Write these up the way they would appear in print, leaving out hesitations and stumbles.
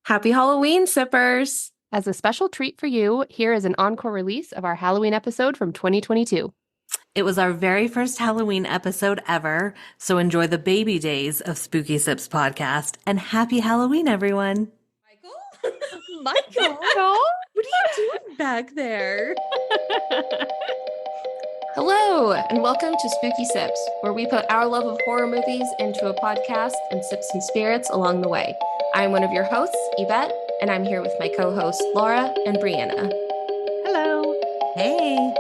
Happy Halloween, sippers! As a special treat for you, here is an encore release of our Halloween episode from 2022. It was our very first Halloween episode ever, so enjoy the baby days of Spooky Sips podcast, and happy Halloween, everyone. Michael, what are you doing back there? Hello, and welcome to Spooky Sips, where we put our love of horror movies into a podcast and sip some spirits along the way. I'm one of your hosts, Yvette, and I'm here with my co-hosts, Laura and Brianna. Hello. Hey.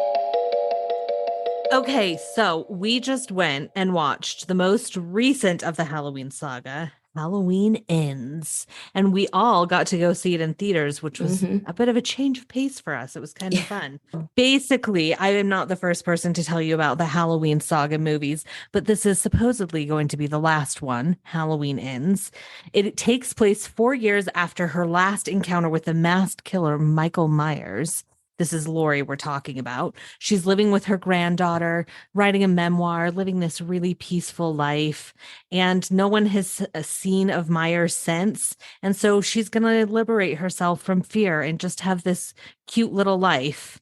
Okay, so we just went and watched the most recent of the Halloween saga, Halloween Ends, and we all got to go see it in theaters, which was a bit of a change of pace for us. It was kind of fun. Basically, I am not the first person to tell you about the Halloween saga movies, but this is supposedly going to be the last one, Halloween Ends. It takes place 4 years after her last encounter with the masked killer, Michael Myers. This is Lori we're talking about. She's living with her granddaughter, writing a memoir, living this really peaceful life. And no one has seen of Myers since. And so she's going to liberate herself from fear and just have this cute little life.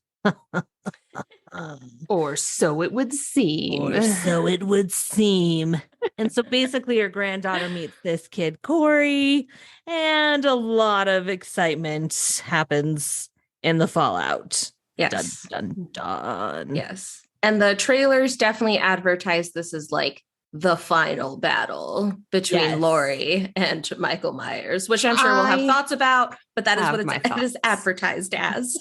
Or so it would seem. Or so it would seem. And so basically her granddaughter meets this kid, Corey, and a lot of excitement happens in the fallout. Yes. Dun, dun, dun. Yes. And the trailers definitely advertise this as like the final battle between Lori and Michael Myers, which I'm sure we'll have thoughts about, but that is what it is advertised as.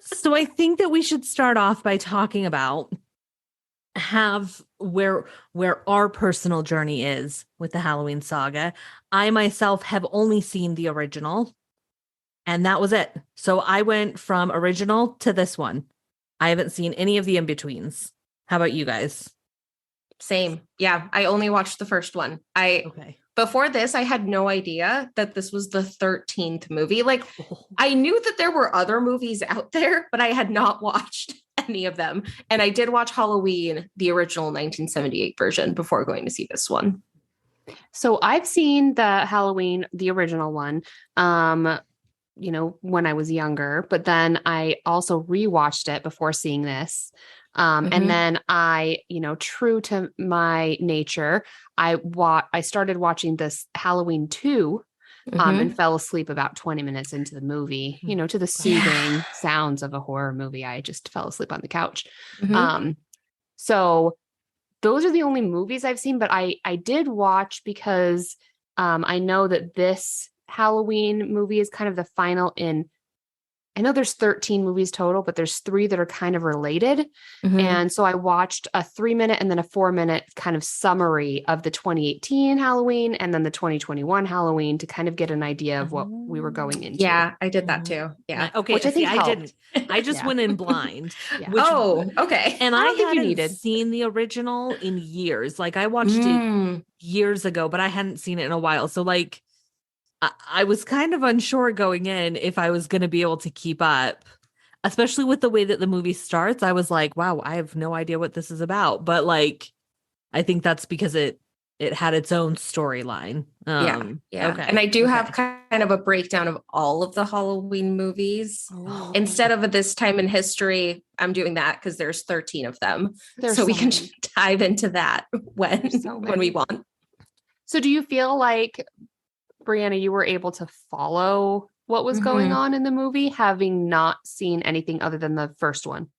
So I think that we should start off by talking about where our personal journey is with the Halloween saga. I myself have only seen the original. And that was it. So I went from original to this one. I haven't seen any of the in-betweens. How about you guys? Same. Yeah. I only watched the first one. Before this, I had no idea that this was the 13th movie. Like, I knew that there were other movies out there, but I had not watched any of them. And I did watch Halloween, the original 1978 version, before going to see this one. So I've seen the Halloween, the original one. When I was younger, but then I also rewatched it before seeing this. And then I, true to my nature, I started watching this Halloween 2 and fell asleep about 20 minutes into the movie, to the soothing sounds of a horror movie. I just fell asleep on the couch. So those are the only movies I've seen, but I did watch because I know that this Halloween movie is kind of the final I know there's 13 movies total, but there's 3 that are kind of related. And so I watched a 3-minute and then a 4-minute kind of summary of the 2018 Halloween and then the 2021 Halloween to kind of get an idea of what we were going into. Yeah, I did that too. Yeah. Okay. Which I think I didn't. I just went in blind. Okay. And I hadn't seen the original in years. Like I watched it years ago, but I hadn't seen it in a while. So like, I was kind of unsure going in if I was going to be able to keep up, especially with the way that the movie starts. I was like, wow, I have no idea what this is about. But like, I think that's because it had its own storyline. Yeah. Okay. And I do have kind of a breakdown of all of the Halloween movies. Instead of this time in history, I'm doing that because there's 13 of them. So we can dive into that when we want. So do you feel like, Brianna, you were able to follow what was going on in the movie, having not seen anything other than the first one?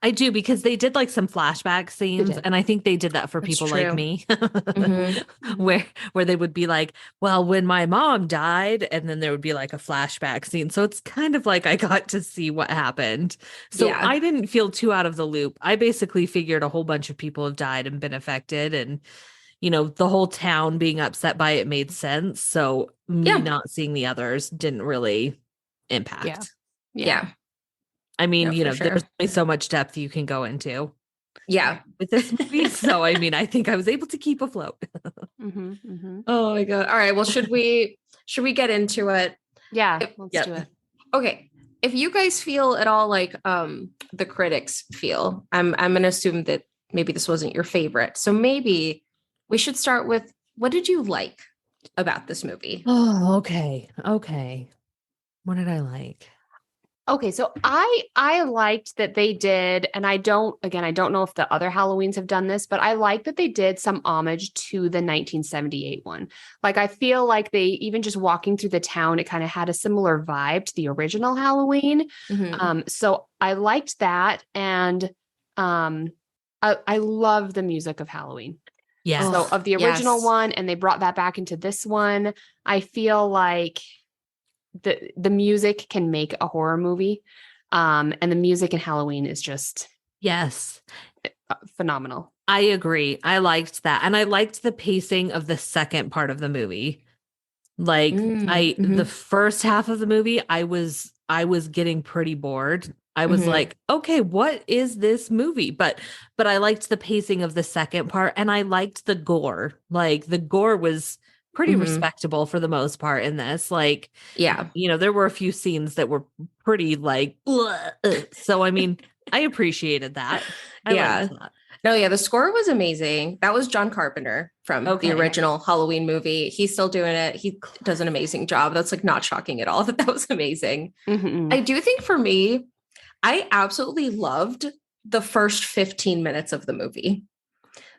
I do, because they did like some flashback scenes, and I think they did that for people like me, where they would be like, well, when my mom died, and then there would be like a flashback scene. So it's kind of like I got to see what happened. So I didn't feel too out of the loop. I basically figured a whole bunch of people have died and been affected, and the whole town being upset by it made sense. So me not seeing the others didn't really impact. Yeah. I mean, there's only so much depth you can go into. Yeah. With this movie. So, I mean, I think I was able to keep afloat. Oh my God. All right. Well, should we get into it? Yeah. Let's do it. Okay. If you guys feel at all like the critics feel, I'm going to assume that maybe this wasn't your favorite. So maybe we should start with, what did you like? about this movie. Oh, okay. Okay. What did I like? Okay, so I liked that they did, and I don't know if the other Halloweens have done this, but I like that they did some homage to the 1978 one. Like I feel like they even just walking through the town, it kind of had a similar vibe to the original Halloween. So I liked that, and I love the music of Halloween. Yeah. So of the original one, and they brought that back into this one. I feel like the music can make a horror movie. And the music in Halloween is just phenomenal. I agree. I liked that. And I liked the pacing of the second part of the movie. Like the first half of the movie, I was getting pretty bored. I was like, okay, what is this movie? But I liked the pacing of the second part, and I liked the gore. Like the gore was pretty respectable for the most part in this. Like, there were a few scenes that were pretty like, so I mean, I appreciated that. I liked that. No, the score was amazing. That was John Carpenter from the original Halloween movie. He's still doing it. He does an amazing job. That's like not shocking at all that was amazing. I do think for me, I absolutely loved the first 15 minutes of the movie.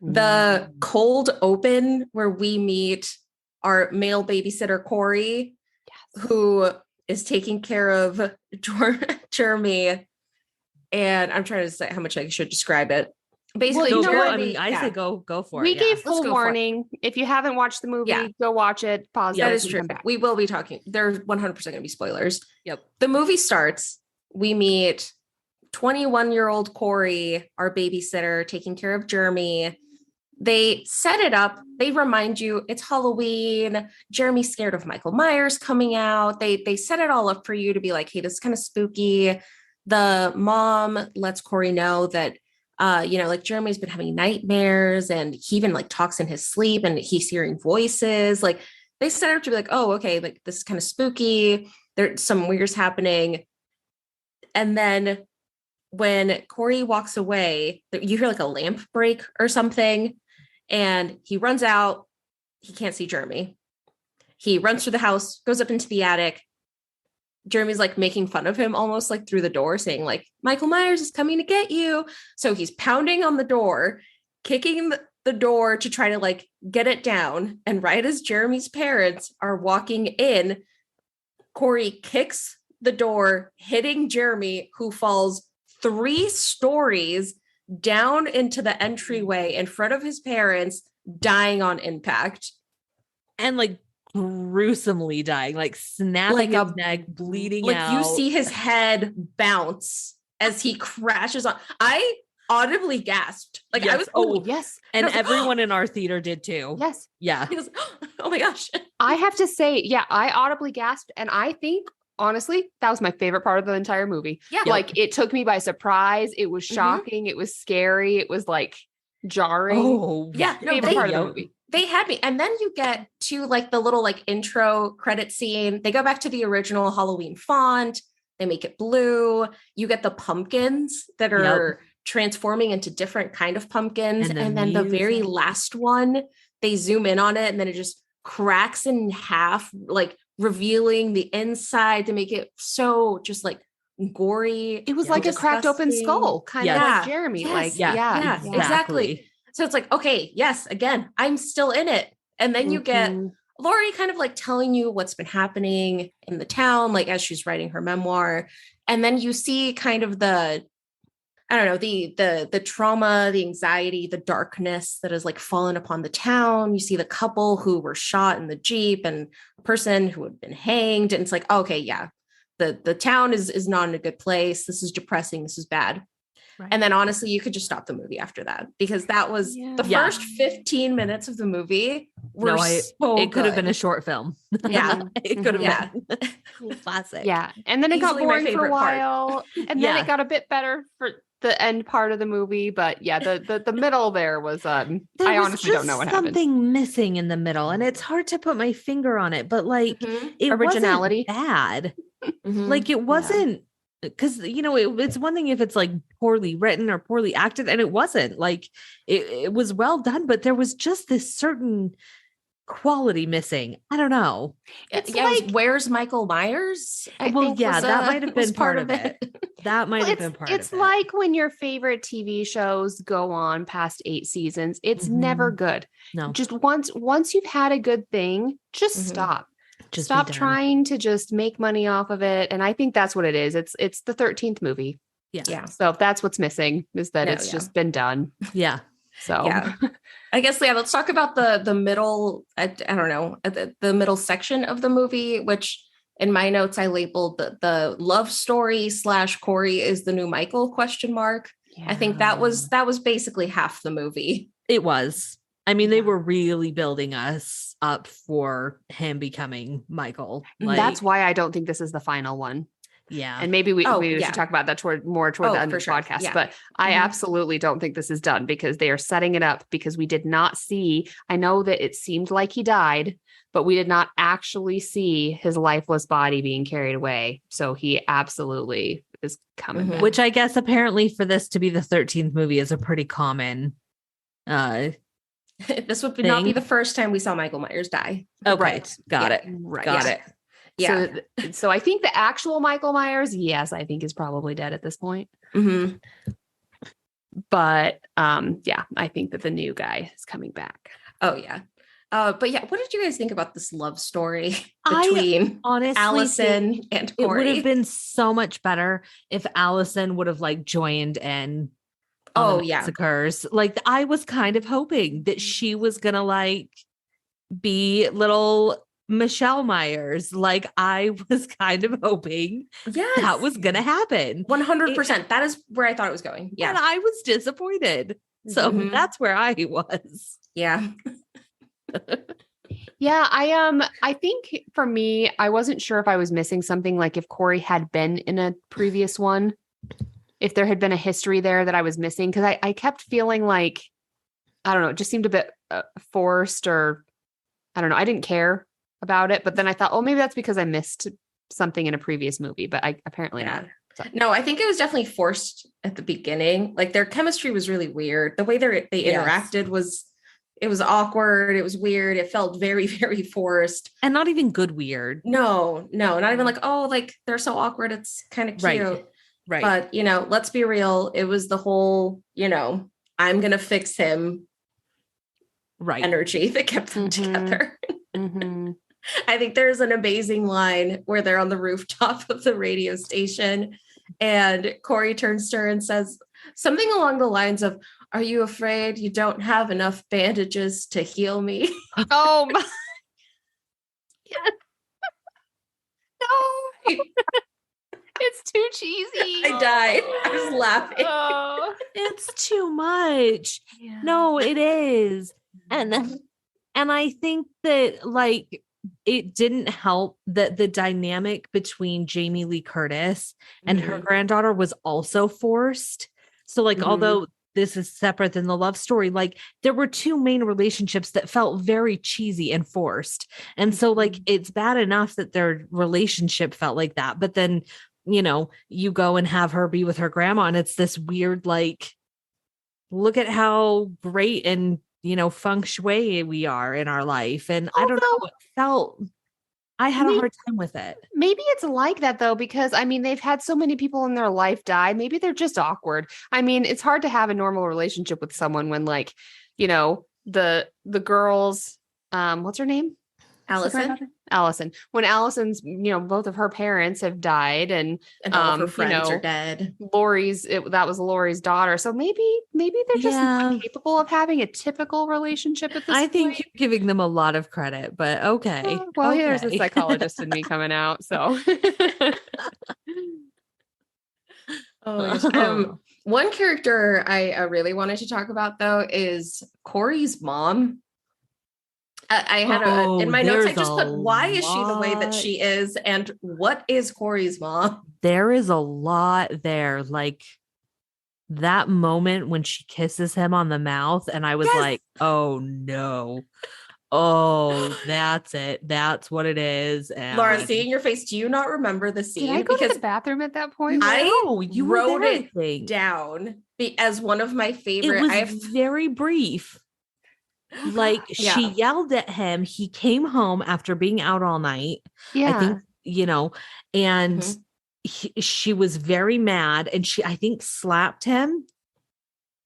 The cold open where we meet our male babysitter, Corey, who is taking care of Jeremy. And I'm trying to say how much I should describe it. Basically, I say go for it. We gave full warning. If you haven't watched the movie, go watch it. Pause. That is true. We will be talking. There's 100% going to be spoilers. Yep. The movie starts. We meet 21-year-old Corey, our babysitter, taking care of Jeremy. They set it up. They remind you it's Halloween. Jeremy's scared of Michael Myers coming out. They set it all up for you to be like, hey, this is kind of spooky. The mom lets Corey know that, like Jeremy's been having nightmares, and he even like talks in his sleep, and he's hearing voices. Like they set it up to be like, oh, okay, like this is kind of spooky. There's some weird's happening. And then when Corey walks away, you hear like a lamp break or something, and he runs out. He can't see Jeremy. He runs through the house, goes up into the attic. Jeremy's like making fun of him almost like through the door, saying like, Michael Myers is coming to get you. So he's pounding on the door, kicking the door to try to like get it down. And right as Jeremy's parents are walking in, Corey kicks the door, hitting Jeremy, who falls 3 stories down into the entryway in front of his parents, dying on impact. And like gruesomely dying, like snapping like his neck, bleeding out. You see his head bounce as he crashes on. I audibly gasped. Like yes. I was, yes. And everyone in our theater did too. Yes. Yeah. He goes, oh my gosh. I have to say, I audibly gasped. And I think, honestly, that was my favorite part of the entire movie. Yeah. Like it took me by surprise. It was shocking. It was scary. It was like jarring. Oh, yeah. Favorite part of the movie. They had me. And then you get to like the little like intro credit scene. They go back to the original Halloween font. They make it blue. You get the pumpkins that are transforming into different kind of pumpkins. And then the very last one, they zoom in on it, and then it just cracks in half, like revealing the inside to make it so just like gory. It was like a cracked open skull, kind of like Jeremy. Yes. Like, exactly. So it's like, okay, yes, again, I'm still in it. And then you get Laurie kind of like telling you what's been happening in the town, like as she's writing her memoir. And then you see kind of the trauma, the anxiety, the darkness that has like fallen upon the town. You see the couple who were shot in the Jeep and a person who had been hanged. And it's like, okay, yeah, the town is not in a good place. This is depressing. This is bad. Right. And then honestly, you could just stop the movie after that, because that was the first 15 minutes of the movie were it could have been a short film. Yeah. It could have been classic. Yeah. And then it got boring for a while. And then it got a bit better for the end part of the movie. But the middle there was I honestly don't know what happened. Something missing in the middle, and it's hard to put my finger on it, but like it originality wasn't bad. Like it wasn't. Because, it's one thing if it's like poorly written or poorly acted, and it wasn't. Like it was well done, but there was just this certain quality missing. I don't know. It's like, it was, where's Michael Myers? That might have been part of it. That might have been part of it. It's like when your favorite TV shows go on past 8 seasons. It's never good. No. Just once you've had a good thing, just stop. Just stop trying to just make money off of it. And I think that's what it is. It's the 13th movie. Yeah. So that's what's missing, is that it's just been done. Yeah. So I guess, let's talk about the middle, I don't know, the middle section of the movie, which in my notes, I labeled the love story / Corey is the new Michael ? Yeah. I think that was basically half the movie. It was. I mean, they were really building us up for him becoming Michael. That's why I don't think this is the final one. Yeah. And maybe we should talk about that toward the end of the podcast. Yeah. But I absolutely don't think this is done, because they are setting it up, because we did not see, I know that it seemed like he died, but we did not actually see his lifeless body being carried away. So he absolutely is coming back. Which I guess apparently for this to be the 13th movie is a pretty common this would not be the first time we saw Michael Myers die. Okay. Right. Got it. Right. Got it. Yeah. So I think the actual Michael Myers, yes, I think is probably dead at this point. But I think that the new guy is coming back. Oh yeah. But what did you guys think about this love story between Allison and Corey? It would have been so much better if Allison would have joined in. Massacres. I was kind of hoping that she was gonna be little Michelle Myers. I was kind of hoping that was gonna happen. 100%. That is where I thought it was going. Yeah. And I was disappointed. So that's where I was. Yeah. Yeah, I think for me, I wasn't sure if I was missing something, if Corey had been in a previous one, if there had been a history there that I was missing, because I kept feeling I don't know, it just seemed a bit forced, or I don't know, I didn't care about it. But then I thought, maybe that's because I missed something in a previous movie, but I apparently not. So. No, I think it was definitely forced at the beginning. Their chemistry was really weird. The way they interacted was awkward. It was weird. It felt very, very forced. And not even good weird. No, not even they're so awkward. It's kind of cute. Right. But, let's be real. It was the whole, I'm going to fix him energy that kept them together. I think there's an amazing line where they're on the rooftop of the radio station and Corey turns to her and says something along the lines of, "Are you afraid you don't have enough bandages to heal me?" Oh my. No. It's too cheesy. I died. I was laughing. Oh. It's too much. Yeah. No, it is. And I think that it didn't help that the dynamic between Jamie Lee Curtis and her granddaughter was also forced. So although this is separate than the love story, there were two main relationships that felt very cheesy and forced. And so it's bad enough that their relationship felt like that. But then, you go and have her be with her grandma and it's this weird, look at how great and, feng shui we are in our life. And I don't know, I had a hard time with it. Maybe it's like that though, because they've had so many people in their life die. Maybe they're just awkward. It's hard to have a normal relationship with someone when the girls, what's her name? Allison. When Allison's, both of her parents have died and all of her friends are dead. That was Lori's daughter. So maybe they're just not capable of having a typical relationship at this point. I think you're giving them a lot of credit, but okay. There's a psychologist in me coming out. So one character I really wanted to talk about though is Corey's mom. I had in my notes, I just put, why is she the way that she is? And what is Corey's mom? There is a lot there. That moment when she kisses him on the mouth. And I was oh no. Oh, that's it. That's what it is. And Laura, seeing your face, do you not remember the scene? Did I go to the bathroom at that point? You wrote it down as one of my favorite. It was very brief. Like she yelled at him. He came home after being out all night. Yeah. I think, and she was very mad and I think slapped him.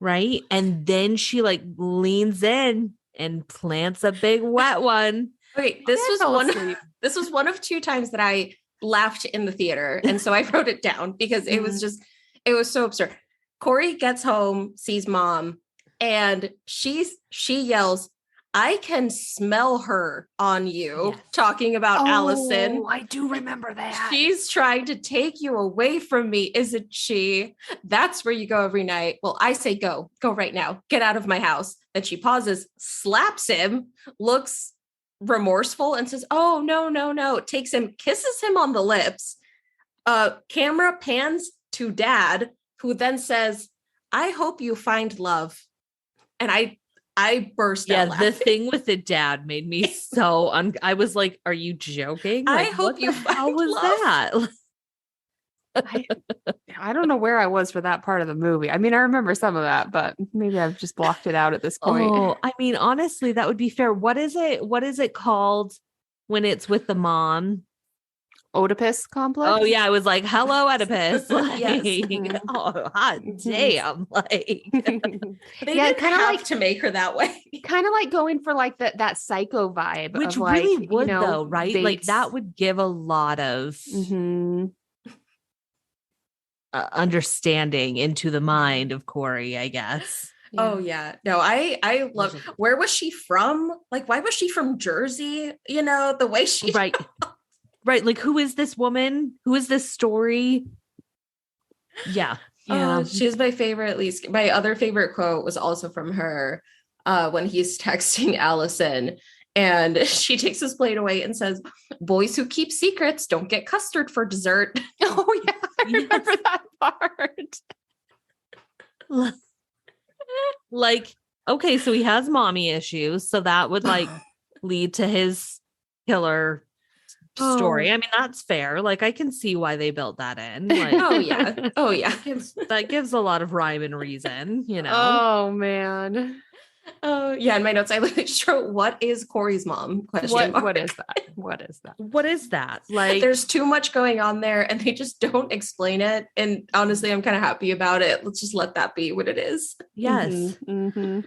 Right. And then she like leans in and plants a big wet one. Okay. This was one of 2 times that I laughed in the theater. And so I wrote it down because it was so absurd. Corey gets home, sees mom, and she yells, "I can smell her on you," talking about Allison. I do remember that. She's trying to take you away from me, isn't she? That's where you go every night. Well, I say go right now. Get out of my house. Then she pauses, slaps him, looks remorseful and says, "Oh, no. Takes him, kisses him on the lips. Camera pans to dad, who then says, "I hope you find love." And I burst out laughing. The thing with the dad made me so I was like, "Are you joking?" Like, I hope you find how was love. that? I don't know where I was for that part of the movie. I mean, I remember some of that, but maybe I've just blocked it out at this point. Oh, I mean, honestly, that would be fair. What is it called when it's with the mom? Oedipus complex. Oh yeah, I was like, "Hello, Oedipus." Like, Yes. Oh, hot damn! Like, they didn't have to make her that way. Kind of like going for like that psycho vibe, which of really like, would though, right? Bates. Like that would give a lot of understanding into the mind of Corey, I guess. Yeah. Oh yeah. No, I love. Where was she from? Like, why was she from Jersey? The way she Right. Like, who is this woman? Who is this story? Yeah. She's my favorite. At least my other favorite quote was also from her when he's texting Allison and she takes his plate away and says, "Boys who keep secrets don't get custard for dessert." Oh yeah. I remember that part. Like, okay, so he has mommy issues. So that would like lead to his killer story. I mean, that's fair. Like, I can see why they built that in. Like, oh yeah. That gives a lot of rhyme and reason, Oh man. Oh yeah. In my notes, I literally wrote, "What is Corey's mom?" What is that? What is that? Like, there's too much going on there, and they just don't explain it. And honestly, I'm kind of happy about it. Let's just let that be what it is. Yes. Mm-hmm.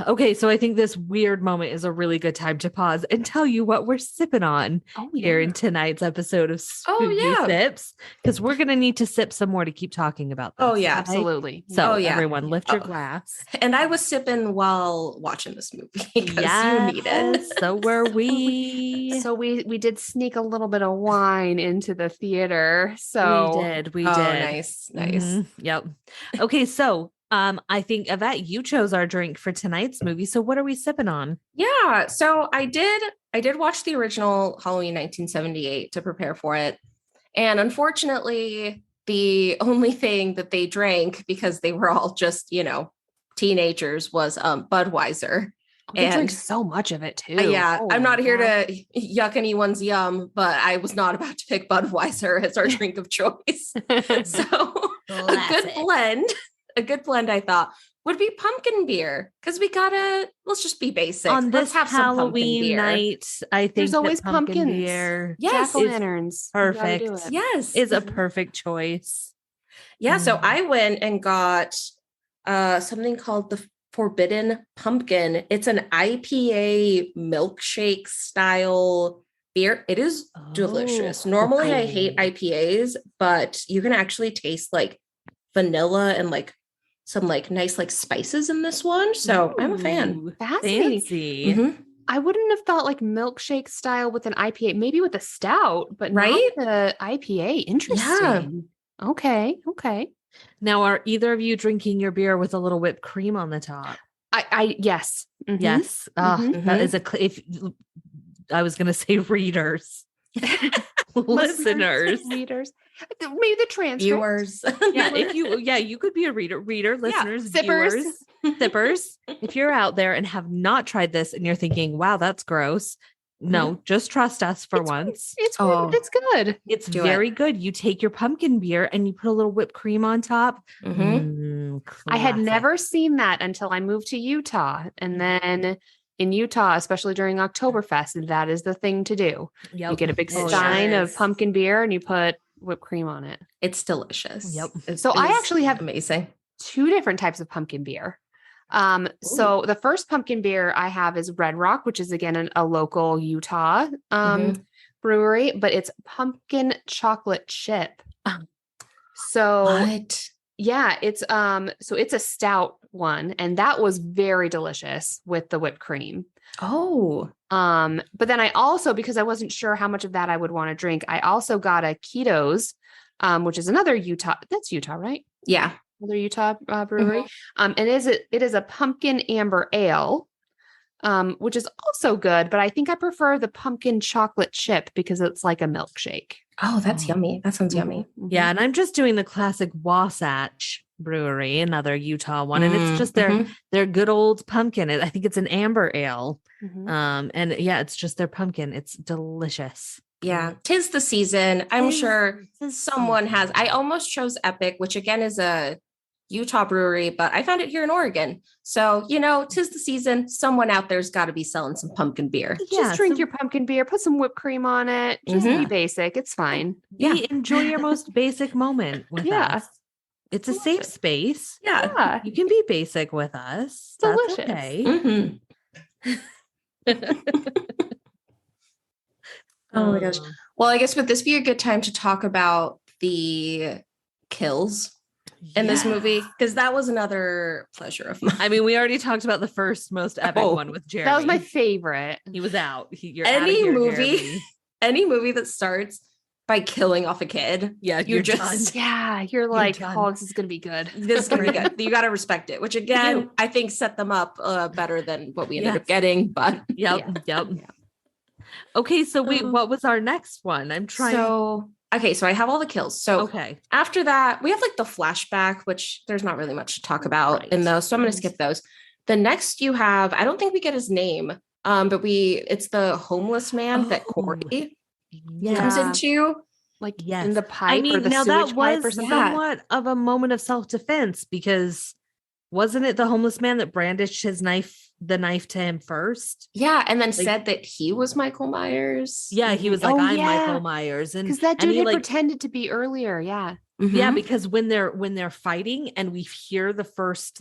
Okay, so I think this weird moment is a really good time to pause and tell you what we're sipping on here in tonight's episode of Spooky Sips, because we're going to need to sip some more to keep talking about this. Oh yeah, absolutely. So everyone lift your glass. And I was sipping while watching this movie because you need it. So were we. So we did sneak a little bit of wine into the theater. So we did. Nice. Mm-hmm. Yep. Okay, so I think Yvette, you chose our drink for tonight's movie. So what are we sipping on? Yeah. So I did watch the original Halloween 1978 to prepare for it. And unfortunately, the only thing that they drank, because they were all just, teenagers, was Budweiser. They drink so much of it too. Yeah. I'm not here to yuck anyone's yum, but I was not about to pick Budweiser as our drink of choice. So a good blend, I thought, would be pumpkin beer, because let's just be basic. On let's this have Halloween night, I think there's always pumpkin beer. Yes. Jack-o'-lanterns. Perfect. Yes. Is a perfect choice. Yeah. So I went and got something called the Forbidden Pumpkin. It's an IPA milkshake style beer. It is delicious. Normally I hate IPAs, but you can actually taste like vanilla and like some like nice like spices in this one. So I'm a fan. Fascinating. Fancy. Mm-hmm. I wouldn't have thought like milkshake style with an IPA, maybe with a stout, but not the IPA. Interesting. Yeah. Okay. Now, are either of you drinking your beer with a little whipped cream on the top? Yes. Mm-hmm. Yes. That is if I was going to say readers. Listeners, readers, maybe the transcript. Viewers. You could be a reader, listeners, viewers, sippers. If you're out there and have not tried this and you're thinking, "Wow, that's gross," no, just trust us for once. It's good. It's very good. You take your pumpkin beer and you put a little whipped cream on top. I had never seen that until I moved to Utah, and then in Utah, especially during Oktoberfest, that is the thing to do. Yep. You get a big stein of pumpkin beer and you put whipped cream on it. It's delicious. Yep. So I actually have amazing 2 different types of pumpkin beer. So the first pumpkin beer I have is Red Rock, which is again a local Utah brewery, but it's pumpkin chocolate chip. So what? Yeah, it's so it's a stout one, and that was very delicious with the whipped cream. Oh. But then I also, because I wasn't sure how much of that I would want to drink, I also got a Ketos, which is another Utah. That's Utah, right? Yeah. Another Utah brewery. And it is a pumpkin amber ale, which is also good, but I think I prefer the pumpkin chocolate chip because it's like a milkshake. Oh, that's yummy. That sounds yummy. Yeah, and I'm just doing the classic Wasatch Brewery, another Utah one, and it's just their good old pumpkin. I think it's an amber ale. And yeah, it's just their pumpkin. It's delicious. Yeah, 'tis the season. I'm sure someone has. I almost chose Epic, which again is a Utah brewery, but I found it here in Oregon. So, 'tis the season. Someone out there's got to be selling some pumpkin beer. Just drink your pumpkin beer, put some whipped cream on it. Just be basic. It's fine. Enjoy your most basic moment with us. It's a safe space. Yeah. You can be basic with us. Delicious. That's okay. Oh my gosh. Well, I guess would this be a good time to talk about the kills in this movie? Because that was another pleasure of mine. I mean, we already talked about the first most epic one with Jeremy. That was my favorite. He was out. You're any movie, Jeremy. Any movie that starts by killing off a kid. Yeah, you're just you're like, oh, this is gonna be good. This is gonna be good. You got to respect it. Which again, I think set them up better than what we ended up getting. But Yep. Okay, so wait, what was our next one? I'm trying. So I have all the kills. So after that, we have like the flashback, which there's not really much to talk about in those. So I'm going to skip those. The next you have, I don't think we get his name, but it's the homeless man that Corey comes into. Like in the pipe. I mean, or the now that was was somewhat of a moment of self-defense because wasn't it the homeless man that brandished the knife to him first? Yeah, and then said that he was Michael Myers. Yeah, he was like, I'm Michael Myers. And because that dude had pretended to be earlier. Yeah. Yeah, because when they're fighting and we hear the first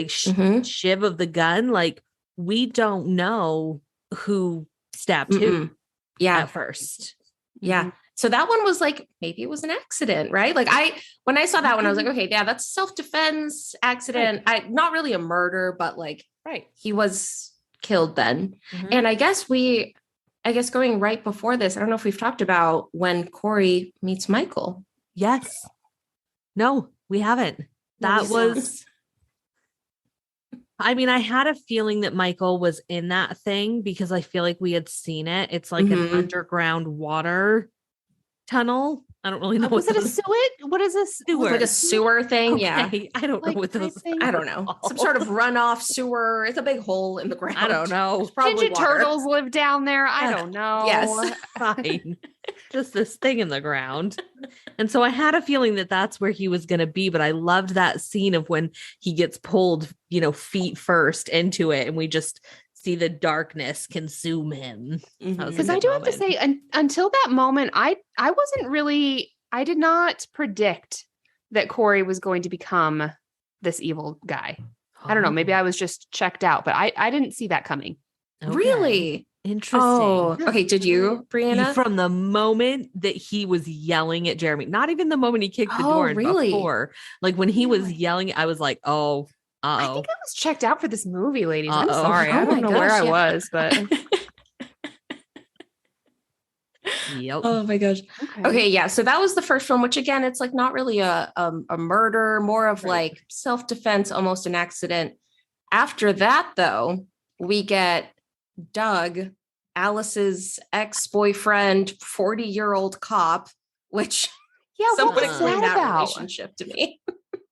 shiv of the gun, like we don't know who stabbed who at first. Yeah. So that one was like, maybe it was an accident, right? Like when I saw that one, I was like, okay, yeah, that's self-defense accident. Not really a murder, but like, he was killed then. And I guess going right before this, I don't know if we've talked about when Corey meets Michael. Yes. No, we haven't. That was, I mean, I had a feeling that Michael was in that thing because I feel like we had seen it. It's like an underground water tunnel. I don't really know. Was it a sewage? What is this? Sewer. Like a sewer thing. Okay. Yeah. I don't know what those. I don't know. Some sort of runoff sewer. It's a big hole in the ground. I don't know. Ninja Turtles live down there. I don't know. Yes. Fine. Just this thing in the ground. And so I had a feeling that that's where he was going to be, but I loved that scene of when he gets pulled, feet first into it and we just see the darkness consume him. Because I do have to say, until that moment, I did not predict that Corey was going to become this evil guy. I don't know. Maybe I was just checked out, but I didn't see that coming. Okay. Really? Interesting. Oh, okay. Did you, Brianna? From the moment that he was yelling at Jeremy, not even the moment he kicked the door in before, like when he was yelling, I was like, oh, I think I was checked out for this movie, ladies. I'm sorry. I don't know where I was, but yep. Oh my gosh. Okay, yeah. So that was the first film, which again, it's like not really a murder, more of like self-defense, almost an accident. After that, though, we get Doug, Alice's ex-boyfriend, 40-year-old cop, which what was that relationship to me.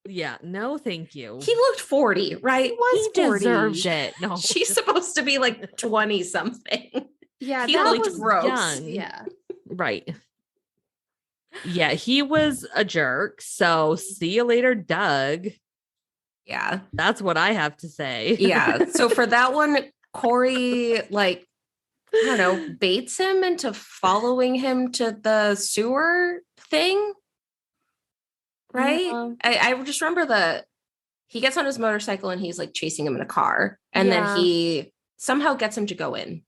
Yeah, no, thank you. He looked 40, right? He was 40. Deserved it. No, she's supposed to be like 20 something. Yeah, he looked gross. Young. Yeah, right. Yeah, he was a jerk. So see you later, Doug. Yeah. That's what I have to say. Yeah. So for that one, Corey, like, I don't know, baits him into following him to the sewer thing. Right? Yeah. I just remember he gets on his motorcycle and he's like chasing him in a car. And then he somehow gets him to go in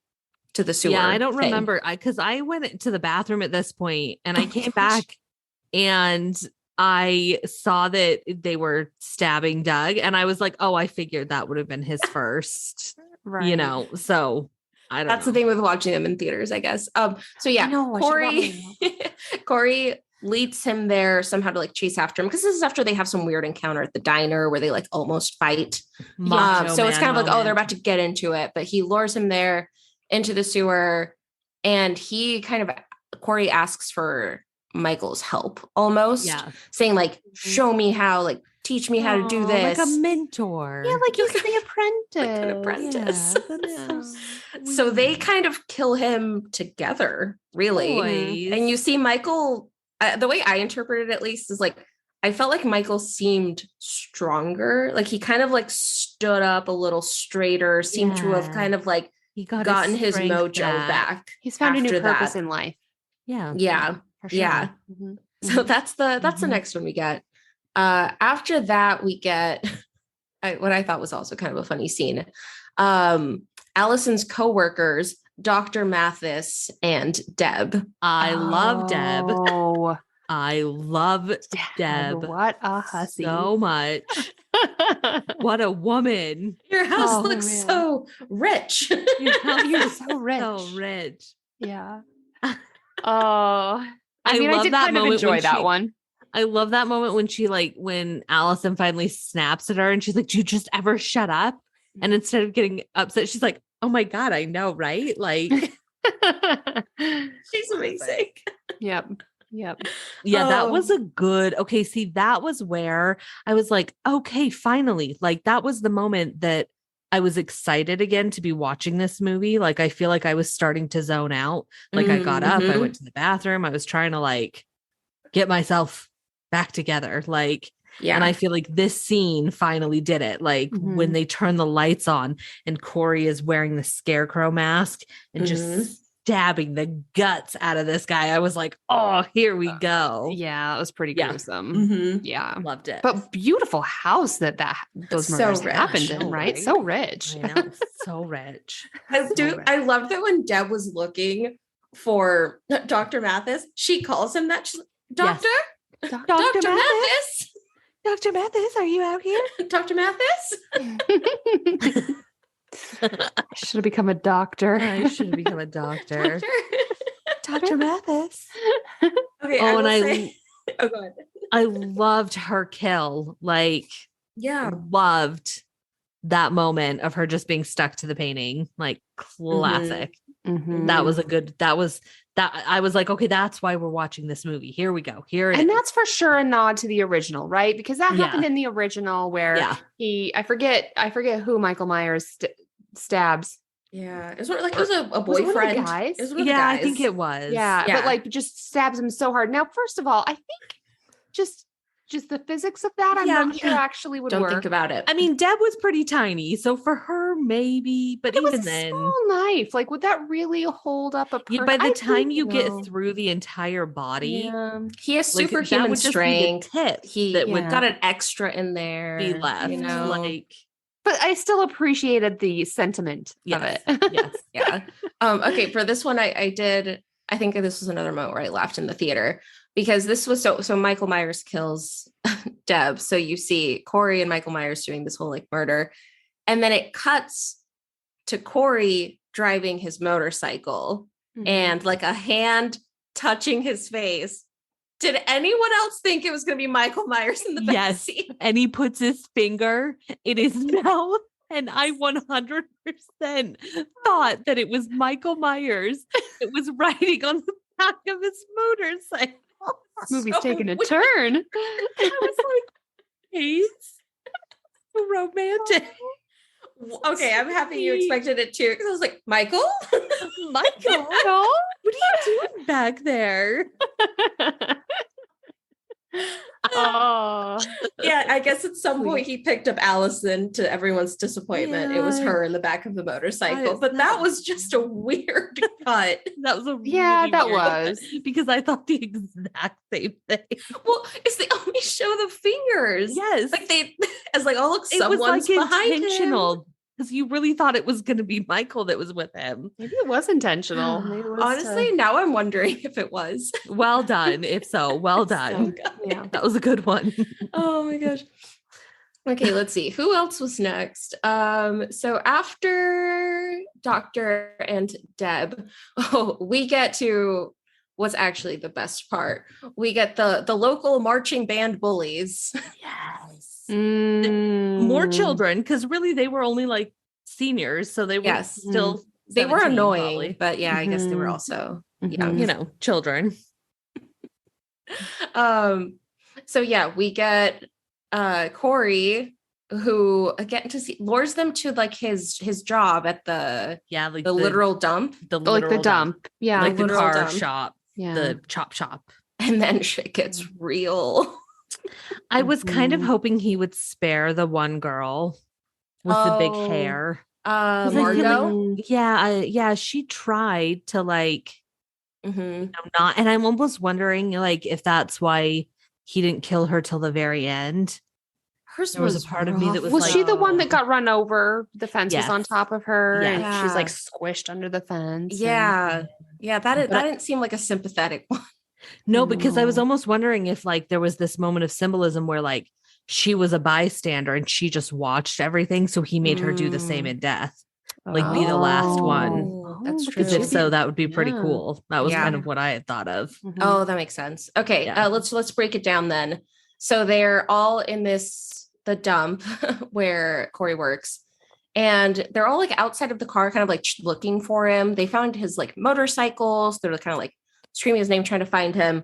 to the sewer. Yeah, I don't thing. remember. Because I went to the bathroom at this point and I came back and I saw that they were stabbing Doug. And I was like, oh, I figured that would have been his Right. first, so I don't know. That's the thing with watching them in theaters, I guess. So yeah, Corey leads him there somehow to like chase after him, because this is after they have some weird encounter at the diner where they like almost fight. So it's kind of like, oh, they're about to get into it, but he lures him there into the sewer, and Corey asks for Michael's help almost, saying like, show me how, like, teach me how to do this. Like a mentor. Yeah, like he's the apprentice. Like an apprentice. Yeah, so they kind of kill him together, really. Boys. And you see Michael, the way I interpreted it, at least, is like, I felt like Michael seemed stronger. Like he kind of like stood up a little straighter, seemed to have kind of like gotten his mojo back. He's found a new purpose in life. Yeah. For sure. Yeah. Mm-hmm. So that's the next one we get. After that, we get what I thought was also kind of a funny scene. Allison's coworkers, Dr. Mathis and Deb. I love Deb. I love Deb. What a hussy. So much. What a woman. Your house looks so rich. You're so rich. So rich. Yeah. Oh, I mean, I did kind of enjoy that one. I love that moment when when Allison finally snaps at her and she's like, do you just ever shut up? And instead of getting upset, she's like, oh my God, I know, right? Like, she's amazing. Yep. Yeah, that was a good, okay, see, that was where I was like, okay, finally, like that was the moment that I was excited again to be watching this movie. Like, I feel like I was starting to zone out. Like I got up, I went to the bathroom. I was trying to like get myself back together. Like, and I feel like this scene finally did it. Like when they turn the lights on and Corey is wearing the scarecrow mask and just stabbing the guts out of this guy. I was like, oh, here we go. Yeah, it was pretty gruesome. Yeah. Loved it. But beautiful house those murders happened in, right? So rich. I know. So rich. I loved that when Deb was looking for Dr. Mathis, she calls him that. She's like, Doctor? Yes. Dr. Mathis? Dr. Mathis, are you out here? Dr. Mathis? I should have become a doctor. I should have become a doctor. Dr. Mathis. Okay. Oh, and go ahead. I loved her kill. Like, loved that moment of her just being stuck to the painting. Like, classic. That was that I was like, okay, that's why we're watching this movie. Here we go. And that's for sure a nod to the original, right? Because that happened in the original where I forget who Michael Myers stabs. Yeah. It was a boyfriend. Was it one of the guys? It was one of the guys. I think it was. Yeah. But like just stabs him so hard. Now, first of all, I think just the physics of that, I'm not sure actually would work. Don't think about it. I mean, Deb was pretty tiny, so for her, maybe, but it even was then, small knife. Like, would that really hold up a person? By the time you get through the entire body, he has superhuman strength. He got an extra in there. Be left, But I still appreciated the sentiment of it. Yes. Yeah. Okay. For this one, I think this was another moment where I laughed in the theater, because this was so Michael Myers kills Deb. So you see Corey and Michael Myers doing this whole like murder. And then it cuts to Corey driving his motorcycle and like a hand touching his face. Did anyone else think it was going to be Michael Myers in the back seat? And he puts his finger in his mouth. And I 100% thought that it was Michael Myers that was riding on the back of his motorcycle. This movie's taking a turn. I was like, it's so romantic. Okay, I'm happy you expected it too, because I was like, Michael? Michael? No? What are you doing back there? Oh, Yeah, I guess at some point he picked up Allison to everyone's disappointment. It was her in the back of the motorcycle, but that was just a weird cut. That was a yeah, really that weird was. because I thought the exact same thing. Well, it's they only show the fingers. Yes. Like they as like, oh look, It was someone's like behind him. intentional because you really thought it was going to be Michael that was with him. Maybe it was intentional. Maybe it was Honestly, now I'm wondering if it was. Well done. If so, well done. yeah. That was a good one. Oh my gosh. Okay, let's see. Who else was next? So after Doctor and Deb, we get to what's actually the best part. We get the local marching band bullies. Yes. Mm. More children, because really they were only like seniors, so they were still They were 17 annoying, probably. but yeah, I guess they were also young. You know, children. So yeah, we get Corey, who again lures them to like his job at the like the literal dump, like the dump. Yeah. like the car dump. shop, Yeah. the chop shop. and then shit gets real. I was kind of hoping he would spare the one girl with the big hair. 'Cause I feel Margot. Yeah, she tried to like not, and I'm almost wondering like if that's why he didn't kill her till the very end. Hers There was a part of me that Was like, she the one that got run over? The fence was on Yes. top of her, Yes. and she's like Yeah. squished under the fence. Yeah, that But didn't seem like a sympathetic one. No, because I was No. almost wondering if like there was this moment of symbolism where like she was a bystander and she just watched everything. So he made her do the same in death, like be the last one. Oh, that's look true. at Because if so, that would be pretty Yeah. cool. That was Yeah. kind of what I had thought of. Mhm. Oh, that makes sense. Okay, Yeah. let's break it down then. So they're all in the dump where Corey works, and they're all like outside of the car, kind of like looking for him. They found his like motorcycles. They're kind of like screaming his name, trying to find him.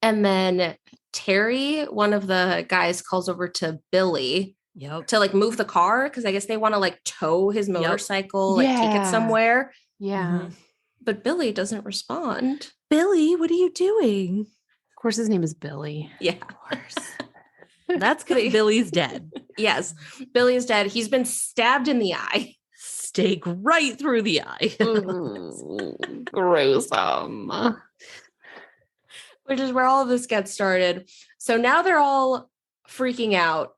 And then Terry, one of the guys, calls over to Billy Yep. to like move the car because I guess they want to like tow his motorcycle, like take it Yeah. somewhere. Yeah. Mhm. But Billy doesn't respond. Billy, what are you doing? Of course, his name is Billy. Yeah. Of course. That's because Billy's dead. Yes. Billy is dead. He's been stabbed in the eye. Stake right through the eye. Gruesome. Which is where all of this gets started. So now they're all freaking out.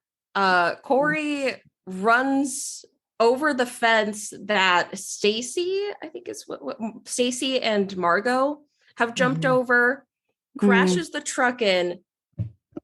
Corey runs over the fence that Stacy, I think is what Stacy and Margot have jumped over, crashes the truck in,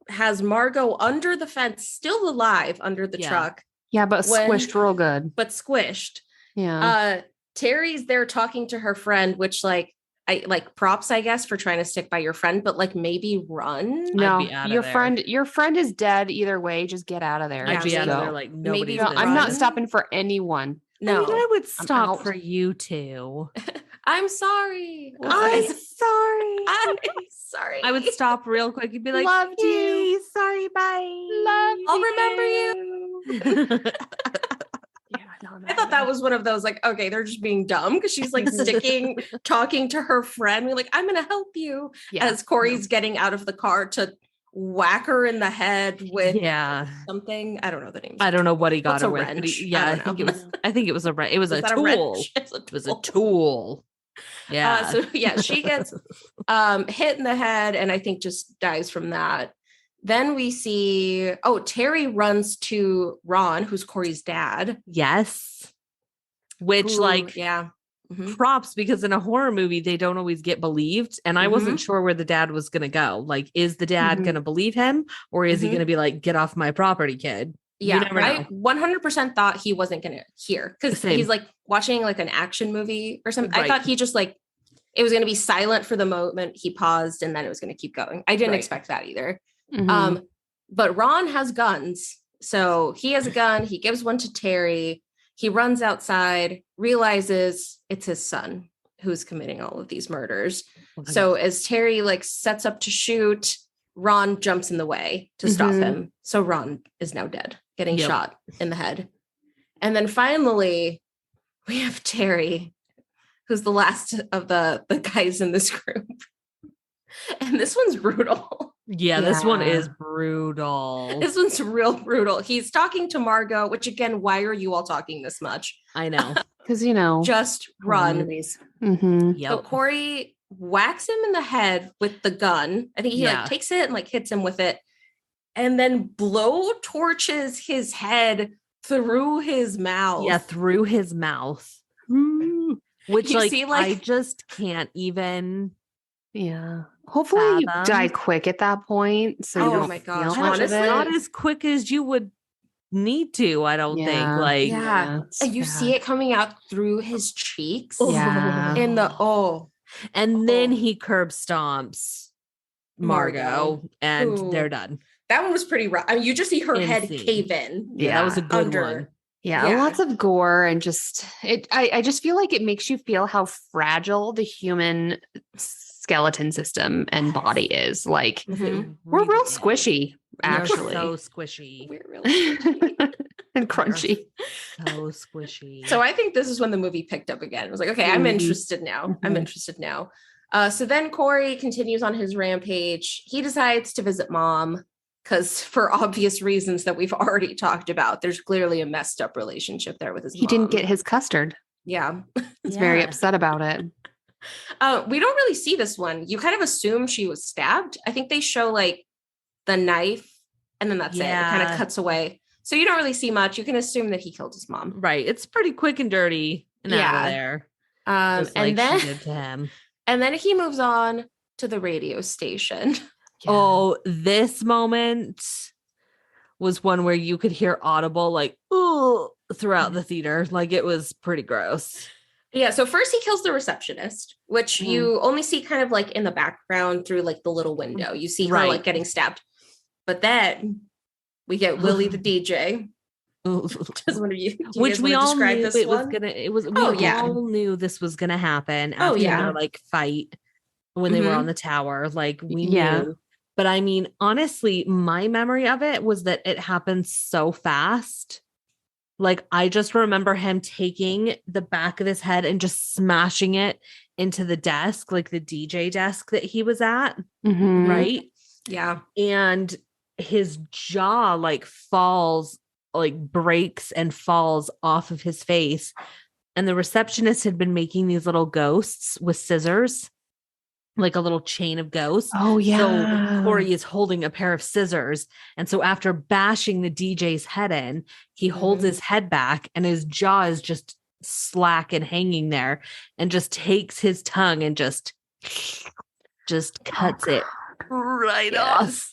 has Margot under the fence, still alive under the truck, Yeah, but squished real good. but squished. Yeah. Terry's there talking to her friend, which like I like props, I guess, for trying to stick by your friend, but like maybe run. No, be out of your there. your friend is dead either way. Just get out of there. I'd be just out of go. there like nobody's Maybe No, I'm not run. stopping for anyone. No, I mean, I would stop out. for you two. I'm sorry. I'm Okay. sorry. I'm sorry. I would stop real quick and be like, Loved you. "Yay, sorry, bye. Love I'll remember you. I thought that was one of those like, okay, they're just being dumb because she's like talking to her friend. We're like, I'm going to help you as Corey's getting out of the car to whack her in the head with something. I don't know the name. I don't know what he got What's her a with. wrench? I think it was. I think it was a. It was a that tool. wrench? It's a It was a tool. Yeah. So yeah, she gets hit in the head and I think just dies from that. Then we see, Terry runs to Ron, who's Corey's dad. Yes. Which props, because in a horror movie, they don't always get believed. And I wasn't sure where the dad was going to go. Like, is the dad going to believe him? Or is he going to be like, get off my property, kid? Yeah, I 100% thought he wasn't going to hear because he's like watching like an action movie or something. I thought he just like, it was going to be silent for the moment. He paused and then it was going to keep going. I didn't expect that either. But Ron has guns. So he has a gun. He gives one to Terry. He runs outside, realizes it's his son who's committing all of these murders. So as Terry like sets up to shoot, Ron jumps in the way to stop him. So Ron is now dead, getting shot in the head. And then finally, we have Terry, who's the last of the guys in this group. And this one's brutal. Yeah, this one Yeah. is brutal. This one's real brutal. He's talking to Margot, which again, why are you all talking this much? I know. Because, Just run. Mm-hmm. Yep. So Corey whacks him in the head with the gun. I think he like takes it and like hits him with it, and then blow torches his head through his mouth. Yeah, through his mouth. Which You like, see, like- I just can't even. Yeah. Hopefully you fathom. die quick at that point. So you Oh don't my feel gosh, much of honestly, it. Not as quick as you would need to, I don't think. Yeah. Like, Yeah. it's And you bad. see it coming out through his cheeks. Yeah. In the and then Oh. he curb stomps Margot, Margot, and who- they're done. that one was pretty rough. I mean, you just see her head Insane. cave in. Yeah, that was a good under. one. Yeah, Yeah. lots of gore and just I just feel like it makes you feel how fragile the human skeleton system and body is. Like Mhm. we're real Really is. squishy, They're actually. so squishy. We're really And crunchy. So squishy. So I think this is when the movie picked up again. It was like, okay, I'm Mhm. interested now. I'm Mhm. interested now. So then Corey continues on his rampage. He decides to visit mom because for obvious reasons that we've already talked about, there's clearly a messed up relationship there with his He mom. didn't get his custard. Yeah. He's very Yeah. upset about it. We don't really see this one. You kind of assume she was stabbed. I think they show like the knife and then that's it. It kind of Yeah. cuts away. So you don't really see much. You can assume that he killed his mom. Right. It's pretty quick and dirty and out Yeah. of there. Just And like she then did to him. and then he moves on to the radio station. Oh, this moment was one where you could hear audible like ooh throughout the theater. Like it was pretty gross. Yeah, so first he kills the receptionist, which Mhm. you only see kind of like in the background through like the little window. You see her Right. like getting stabbed. But then we get Willie the DJ. Just wonder you, do you Which guys we wanna all describe knew this it was one? gonna it was we Oh, yeah. all knew this was gonna happen Oh, after yeah. their like fight when they were Mhm. on the tower. Like we Yeah. knew. But I mean, honestly, my memory of it was that it happened so fast. Like I just remember him taking the back of his head and just smashing it into the desk, like the DJ desk that he was at, Mhm. right? Yeah. And his jaw like falls, like breaks and falls off of his face. And the receptionist had been making these little ghosts with scissors, like a little chain of ghosts. Oh yeah. So Corey is holding a pair of scissors. And so after bashing the DJ's head in, he holds Mhm. his head back and his jaw is just slack and hanging there and just takes his tongue and just cuts it right off.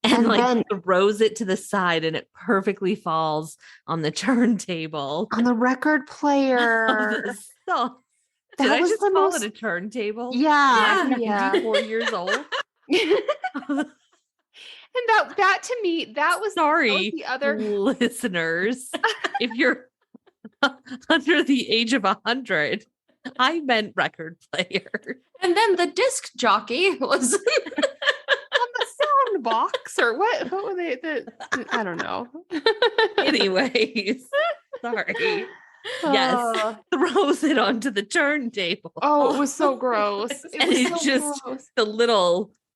And, And like then- throws it to the side and it perfectly falls on the turntable. On the record of player. the song. That Did I was just the call most- it a turntable? Yeah. I'm Yeah. 94 years old. And that to me, that was Sorry, the other listeners. If you're under the age of 100, I meant record player. And then the disc jockey was on the sound box or what were they I don't know. Anyways, sorry. Yes. Uh, Throws it onto the turntable. oh, it was so gross. It And was it so just- gross.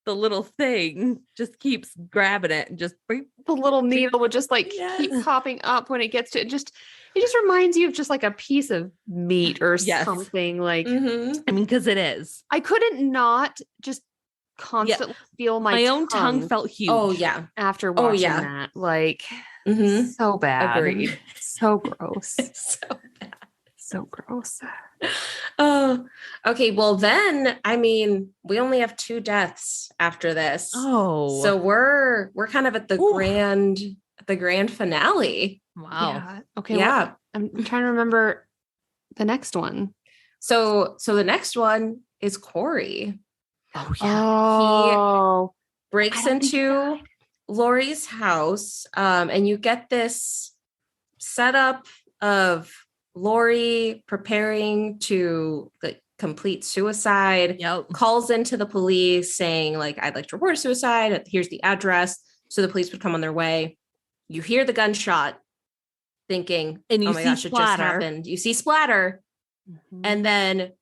The little thing just keeps grabbing it and just beep. The little needle would just like Yes. keep popping up when it gets to it. Just reminds you of just like a piece of meat or Yes. something. Like Mhm. I mean, because it is. I couldn't not just constantly feel My own tongue felt huge. Oh yeah. after Oh, watching yeah. that. Like Mhm. so bad. Agreed. So gross. So So gross. oh, okay. Well, then I mean, we only have 2 deaths after this. Oh. So we're kind of at the Ooh. grand finale. wow. Yeah. Okay. Yeah. Well, I'm trying to remember the next one. So the next one is Corey Oh yeah. Oh. breaks I don't think he into died. Lori's house, and you get this setup of Lori preparing to like complete suicide. Yep. Calls into the police saying like, I'd like to report a suicide. Here's the address. So the police would come on their way. You hear the gunshot thinking, And you oh my see gosh, it just splatter. happened. You see splatter Mhm. and then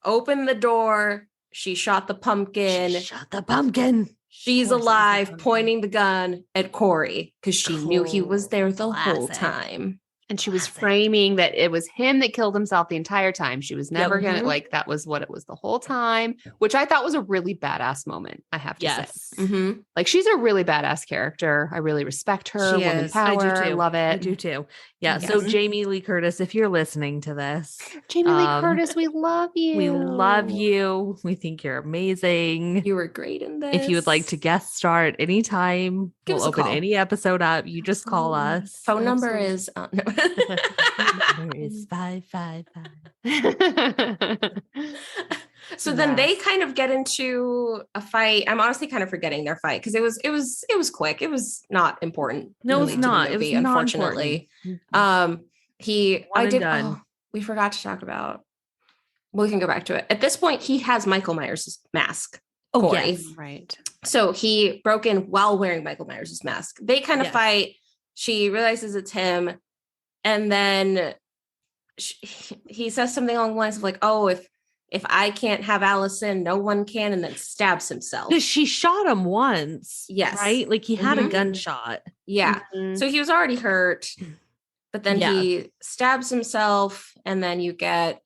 open the door. She shot the pumpkin. Shut the pumpkin. She's course it was alive, Nicole. pointing the gun at Corey because she knew he was there the whole Classic. time. And she was Classic. framing that it was him that killed himself the entire time. She was never Yep. gonna like that was what it was the whole time, which I thought was a really badass moment. I have to say, Yes. Mhm. like she's a really badass character. I really respect her. She Woman is. power. I do too. Love it. I do too. Yeah. So Yes. Jamie Lee Curtis, if you're listening to this, Jamie Lee Curtis, we love you. we love you. We think you're amazing. You were great in this. If you would like to guest star at any time, Give we'll us a open call. any episode up. You just call us. Phone number Absolutely. is no. Number is 555. So then they Yes. kind of get into a fight. I'm honestly kind of forgetting their fight because it was quick. It was not important. No, really it's to the not. It movie, was not unfortunately. important. I and did. done. Oh, we forgot to talk about. We can go back to it. At this point, he has Michael Myers' mask. Oh, Corey. yes. Right. So he broke in while wearing Michael Myers' mask. They kind of Yes. fight. She realizes it's him. And then he says something along the lines of like, oh, if I can't have Allison, no one can, and then stabs himself. Because she shot him once. Yes. Right? Like he had a Mhm. gunshot. Yeah. Mhm. So he was already hurt, but then Yeah. he stabs himself, and then you get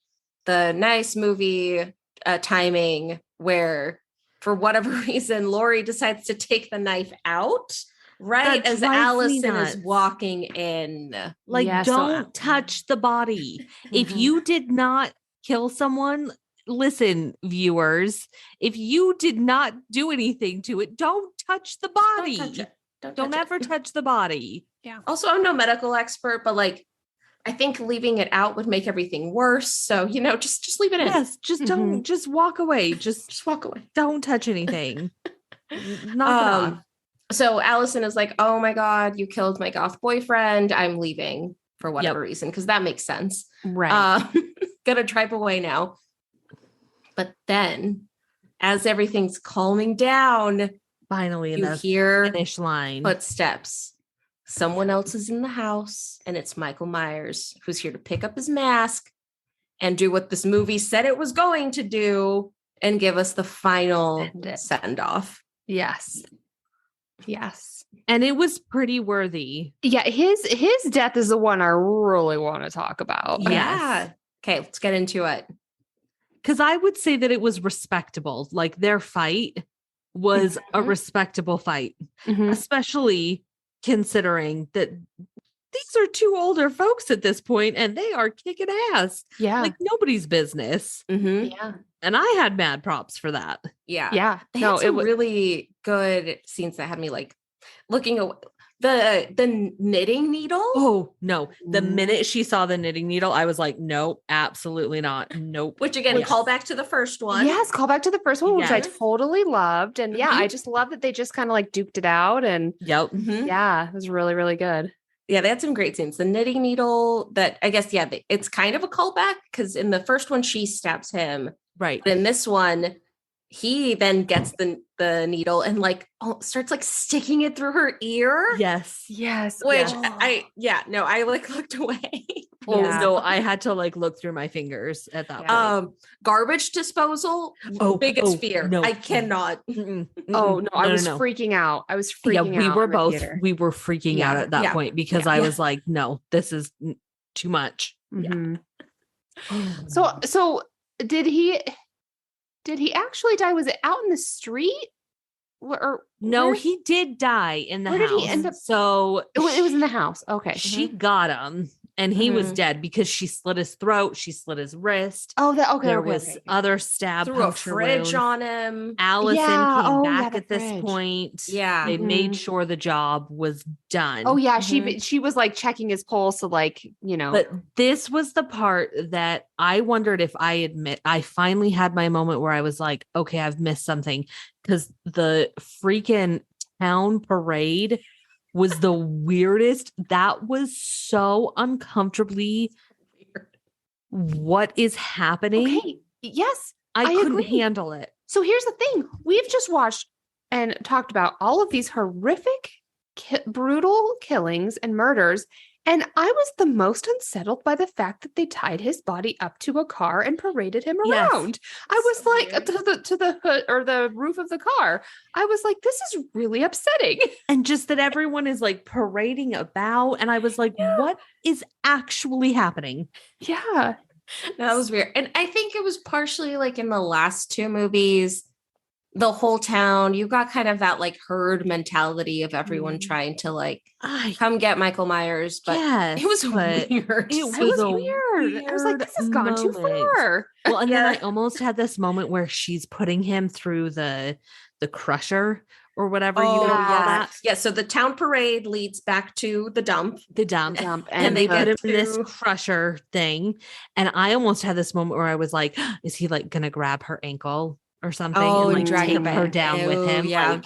the nice movie timing where, for whatever reason, Laurie decides to take the knife out right That as drives me Allison is nuts. walking in. Like, Yeah, so don't touch the body. If Mhm. you did not kill someone, listen, viewers, if you did not do anything to it, don't touch the Don't body. touch it. Don't touch it. ever touch the body. Also, I'm no medical expert, but like, I think leaving it out would make everything worse. So, just leave it in. Yes, just don't, just walk away. Just walk away. don't touch anything. Knock it off. So Allison is like, oh my God, you killed my goth boyfriend. I'm leaving for whatever reason, because that makes sense. Right. Gonna drive away now. But then, as everything's calming down, Finally, in you the hear finish line. footsteps. Someone else is in the house, and it's Michael Myers, who's here to pick up his mask and do what this movie said it was going to do and give us the final End it. send off. Yes. Yes. And it was pretty worthy. Yeah, his death is the one I really want to talk about. Yes. Yeah. Okay, let's get into it. Because I would say that it was respectable. Like their fight was a Mhm. respectable fight, Mhm. especially considering that these are two older folks at this point and they are kicking ass. Yeah. Like nobody's business. Mhm. yeah. And I had mad props for that. Yeah. Yeah. They No, had some was really good scenes that had me like looking away. The knitting needle. Oh, no. The Mm. minute she saw the knitting needle, I was like, nope, absolutely not. Nope. Which again, Yes. call back to the first one. Yes, call back to the first one, which I Yes. totally loved. And yeah, Mhm. I just love that they just kind of like duked it out. And Yep. Mhm. yeah, it was really, really good. Yeah, they had some great scenes. The knitting needle, that I guess, yeah, it's kind of a callback because in the first one, she stabs him. Right. But in this one, he then gets the needle and like starts like sticking it through her ear. Yes. Yes. Which yes. I like looked away. Oh, Yeah. no, I had to like look through my fingers at that point. Garbage disposal. Biggest fear. no. I cannot. Mm-mm, Oh mm-mm. no, I was no. freaking out. I was Yeah, freaking out. we were in the both theater. we were freaking out Yeah, at that yeah, point because yeah. I Yeah. was like, no, this is too much. Mhm. So did he actually die? Was it out in the street? Or no, where- he did die in the where house. did he end up- So it was in the house. Okay. she got him and he was Mhm. dead because she slit his throat, she slit his wrist. Oh, that okay. There okay, was okay. other stab Threw a puncture fridge wounds. on him. Allison Yeah, came oh, yeah, back the at this fridge. point. Yeah. They made Mhm. sure the job was done. Oh yeah, Mhm. she was like checking his pulse, so like But this was the part that I wondered if I finally had my moment where I was like, okay, I've missed something. Because the freaking town parade was the weirdest. That was so uncomfortably. What is happening? okay. Yes. I I couldn't agree. handle it. So here's the thing: we've just watched and talked about all of these horrific, brutal killings and murders, And I was the most unsettled by the fact that they tied his body up to a car and paraded him Yes. around. I was like, to the hood or the roof of the car. I was like, this is really upsetting. And just that everyone is like parading about. And I was like, what is actually happening? Yeah. That was weird. And I think it was partially like in the last two movies, the whole town, you got kind of that like herd mentality of everyone trying to like come get Michael Myers. But yes, it was weird. It was weird. I was like, this has gone too far. Well, and then I almost had this moment where she's putting him through the crusher or whatever you know that. Yeah. So the town parade leads back to the dump. And they get him in this crusher thing. And I almost had this moment where I was like, is he like gonna grab her ankle or something and like drag take her down with him? Yeah. Like,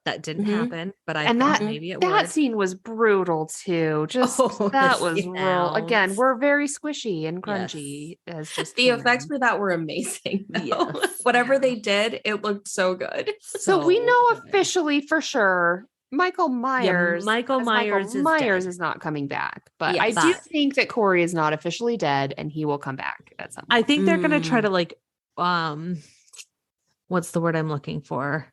that didn't happen, but I and thought that maybe it that would. scene was brutal too. Just that was real. Again, we're very squishy and grungy as just the effects for that were amazing. Yes. Whatever they did, it looked so good. So we know officially for sure Michael Myers. Michael Myers is not coming back, but I do think that Corey is not officially dead, and he will come back at some point. I think they're gonna try to like, what's the word I'm looking for?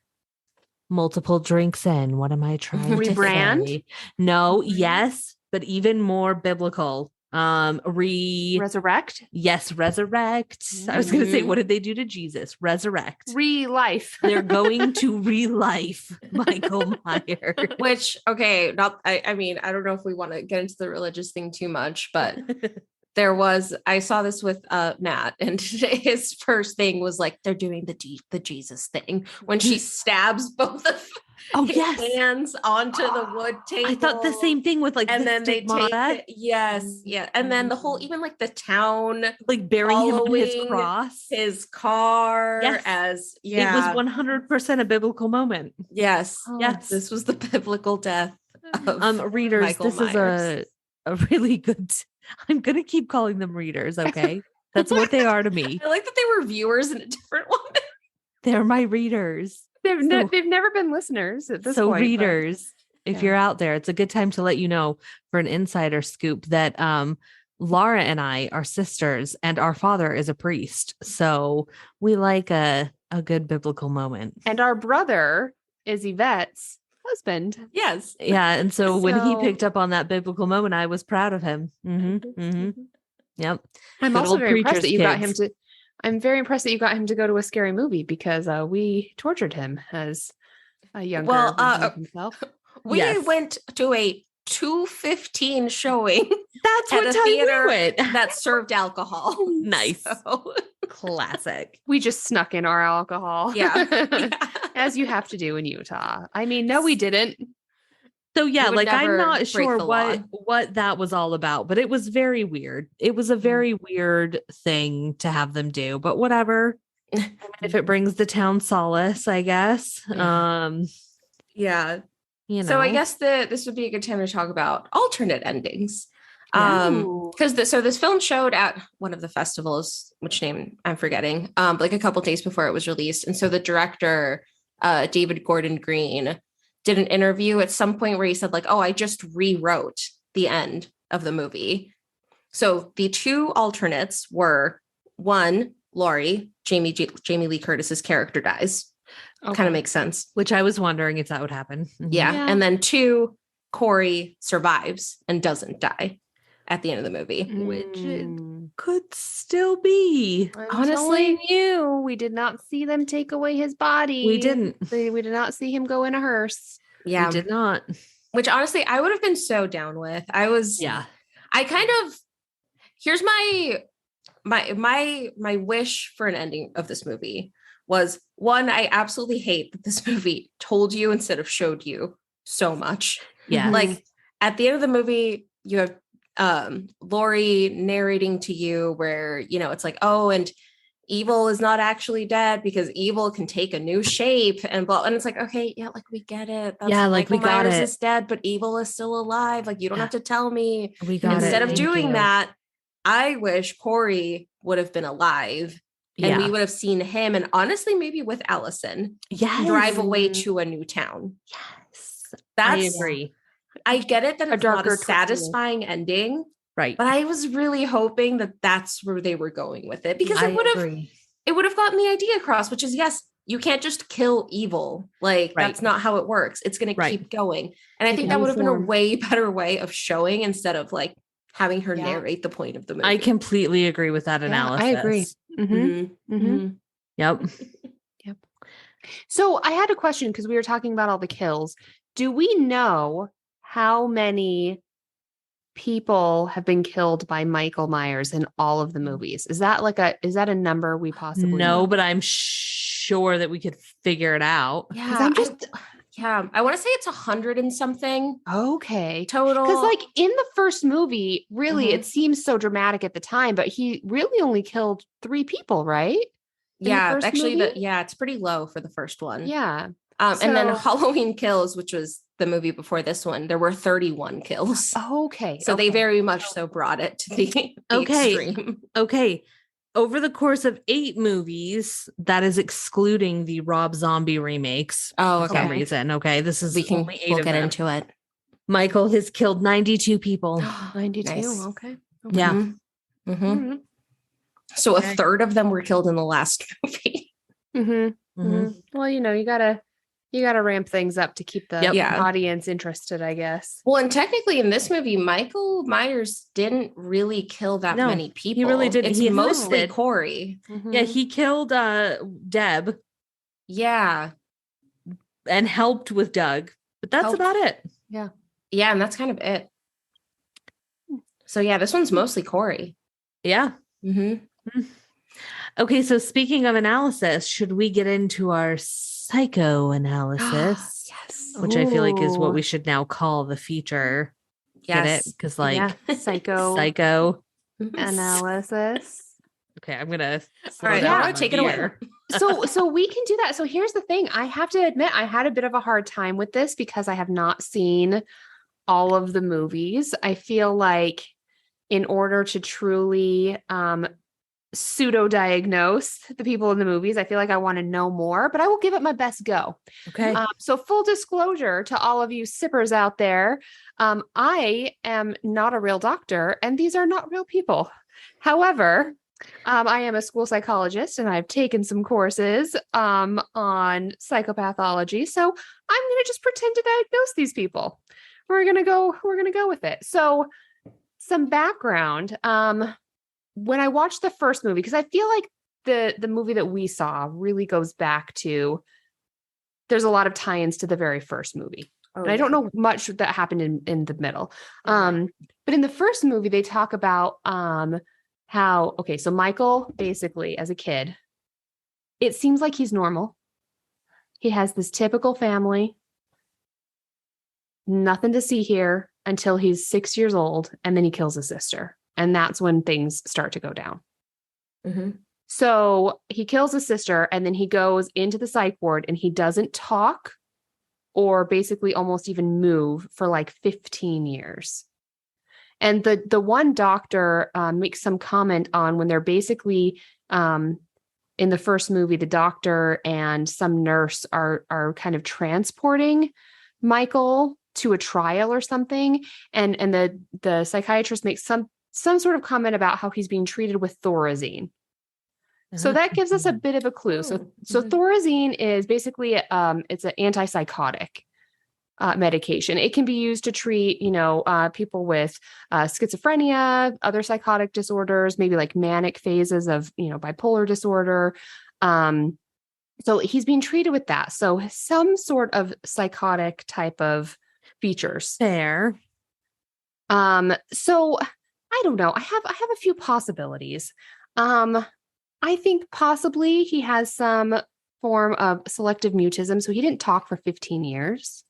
Multiple drinks in. What am I trying to rebrand? say? No, yes, but even more biblical. Resurrect? Yes, resurrect. I was gonna say, what did they do to Jesus? Resurrect. Re-life. They're going to re-life Michael Myers. Which, okay, I mean, I don't know if we want to get into the religious thing too much, but I saw this with Matt, and his first thing was like, they're doing the Jesus thing when she stabs both of his hands onto the wood table. I thought the same thing with like, and then they take it. Yes. Yeah. And then the whole, even like the town, like burying him on his cross, his car as, it was 100% a biblical moment. Yes. Yes. This was the biblical death of readers. Michael this Myers. Is a really good, I'm going to keep calling them readers. Okay. That's what they are to me. I like that they were viewers in a different one. They're my readers. They've never been listeners at this point. So readers, if you're out there, it's a good time to let you know for an insider scoop that Laura and I are sisters and our father is a priest. So we like a good biblical moment. And our brother is Yvette's husband. Yes. Yeah. And so when he picked up on that biblical moment, I was proud of him. Yep. I'm also very impressed that you got him to. I'm very impressed that you got him to go to a scary movie because we tortured him as a younger version of himself. We went to a 2:15 showing. That's what theater we went. That served alcohol. Nice. So. Classic. We just snuck in our alcohol. Yeah. As you have to do in Utah. I mean, no, we didn't. So yeah, like I'm not sure what that was all about, but it was very weird. It was a very weird thing to have them do, but whatever. If it brings the town solace, I guess. Yeah. You know. So I guess this would be a good time to talk about alternate endings. Because this film showed at one of the festivals, which name I'm forgetting, like a couple days before it was released. And so the director, David Gordon Green, did an interview at some point where he said like, oh, I just rewrote the end of the movie. So the two alternates were, one, Laurie, Jamie Lee Curtis's character dies. Okay. Kind of makes sense. Which I was wondering if that would happen. Yeah. And then two, Corey survives and doesn't die at the end of the movie. Which it could still be. Honestly, we did not see them take away his body. We didn't. We did not see him go in a hearse. Yeah. We did not. Which honestly, I would have been so down with. Here's my wish for an ending of this movie was, one, I absolutely hate that this movie told you instead of showed you so much. Yeah. Like at the end of the movie, you have Laurie narrating to you where, you know, it's like, oh, and evil is not actually dead because evil can take a new shape and blah. And it's like, okay, yeah, like we get it. Like Michael we got Myers it. Is dead, but evil is still alive. Like you don't have to tell me. We got Instead it. of doing that, I wish Corey would have been alive. And we would have seen him, and honestly, maybe with Allison, drive away to a new town. Yes, I agree. I get it that A it's not darker, a satisfying ending, Right. but I was really hoping that that's where they were going with it, because I it would have gotten the idea across, which is, yes, you can't just kill evil. Like, that's not how it works. It's going to keep going. And I think that would have been a way better way of showing, instead of like having her narrate the point of the movie. I completely agree with that analysis. I agree. Yep. Yep. So I had a question, because we were talking about all the kills. Do we know how many people have been killed by Michael Myers in all of the movies? Is that a number we possibly know? But I'm sure that we could figure it out. Yeah. I want to say it's 100 and something. Okay. Total. Because like in the first movie, really, it seems so dramatic at the time, but he really only killed 3 people, right? Yeah, actually, it's pretty low for the first one. Yeah. And then Halloween Kills, which was the movie before this one, there were 31 kills. Okay. So they very much so brought it to the extreme. Okay. Over the course of 8 movies, that is excluding the Rob Zombie remakes. For some reason. Okay. This is we'll get into it. Michael has killed 92 people. 92. Nice. Okay. Yeah. So a third of them were killed in the last movie. Well, you gotta ramp things up to keep the audience interested, I guess. Well, and technically in this movie, Michael Myers didn't really kill that many people. He really didn't. It's mostly Corey. Yeah, he killed Deb. Yeah. And helped with Doug. But that's about it. Yeah. Yeah, and that's kind of it. So yeah, this one's mostly Corey. Yeah. Okay, so speaking of analysis, should we get into our psychoanalysis? Yes. Which I feel like is what we should now call the feature. Get it? Because psycho analysis. Okay, I'm gonna all right, take it away. So we can do that. So here's the thing. I have to admit, I had a bit of a hard time with this because I have not seen all of the movies. I feel like in order to truly pseudo-diagnose the people in the movies, I feel like I want to know more, but I will give it my best go. Okay. So full disclosure to all of you sippers out there, I am not a real doctor and these are not real people. However, I am a school psychologist and I've taken some courses on psychopathology. So I'm going to just pretend to diagnose these people. We're going to go with it. So some background, when I watched the first movie, because I feel like the movie that we saw really goes back to, there's a lot of tie-ins to the very first movie. And I don't know much that happened in the middle. But in the first movie, they talk about so Michael, basically, as a kid, it seems like he's normal. He has this typical family, nothing to see here until he's 6 years old, and then he kills his sister. And that's when things start to go down. So he kills his sister, and then he goes into the psych ward, and he doesn't talk or basically almost even move for like 15 years. And the one doctor makes some comment on when they're basically in the first movie, the doctor and some nurse are kind of transporting Michael to a trial or something. And the psychiatrist makes some sort of comment about how he's being treated with Thorazine. So that gives us a bit of a clue. So Thorazine is basically it's an antipsychotic medication. It can be used to treat, people with schizophrenia, other psychotic disorders, maybe like manic phases of, bipolar disorder. So he's being treated with that. So some sort of psychotic type of features. Fair. So I don't know. I have a few possibilities. I think possibly he has some form of selective mutism. So he didn't talk for 15 years.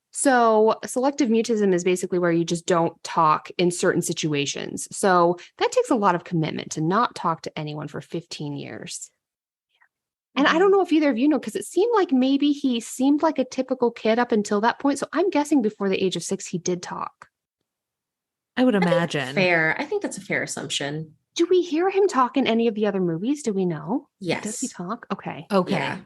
So selective mutism is basically where you just don't talk in certain situations. So that takes a lot of commitment to not talk to anyone for 15 years. And I don't know if either of you know, because it seemed like maybe he seemed like a typical kid up until that point. So I'm guessing before the age of 6, he did talk. I would imagine. Fair. I think that's a fair assumption. Do we hear him talk in any of the other movies? Do we know? Yes. Does he talk? Okay. Yeah.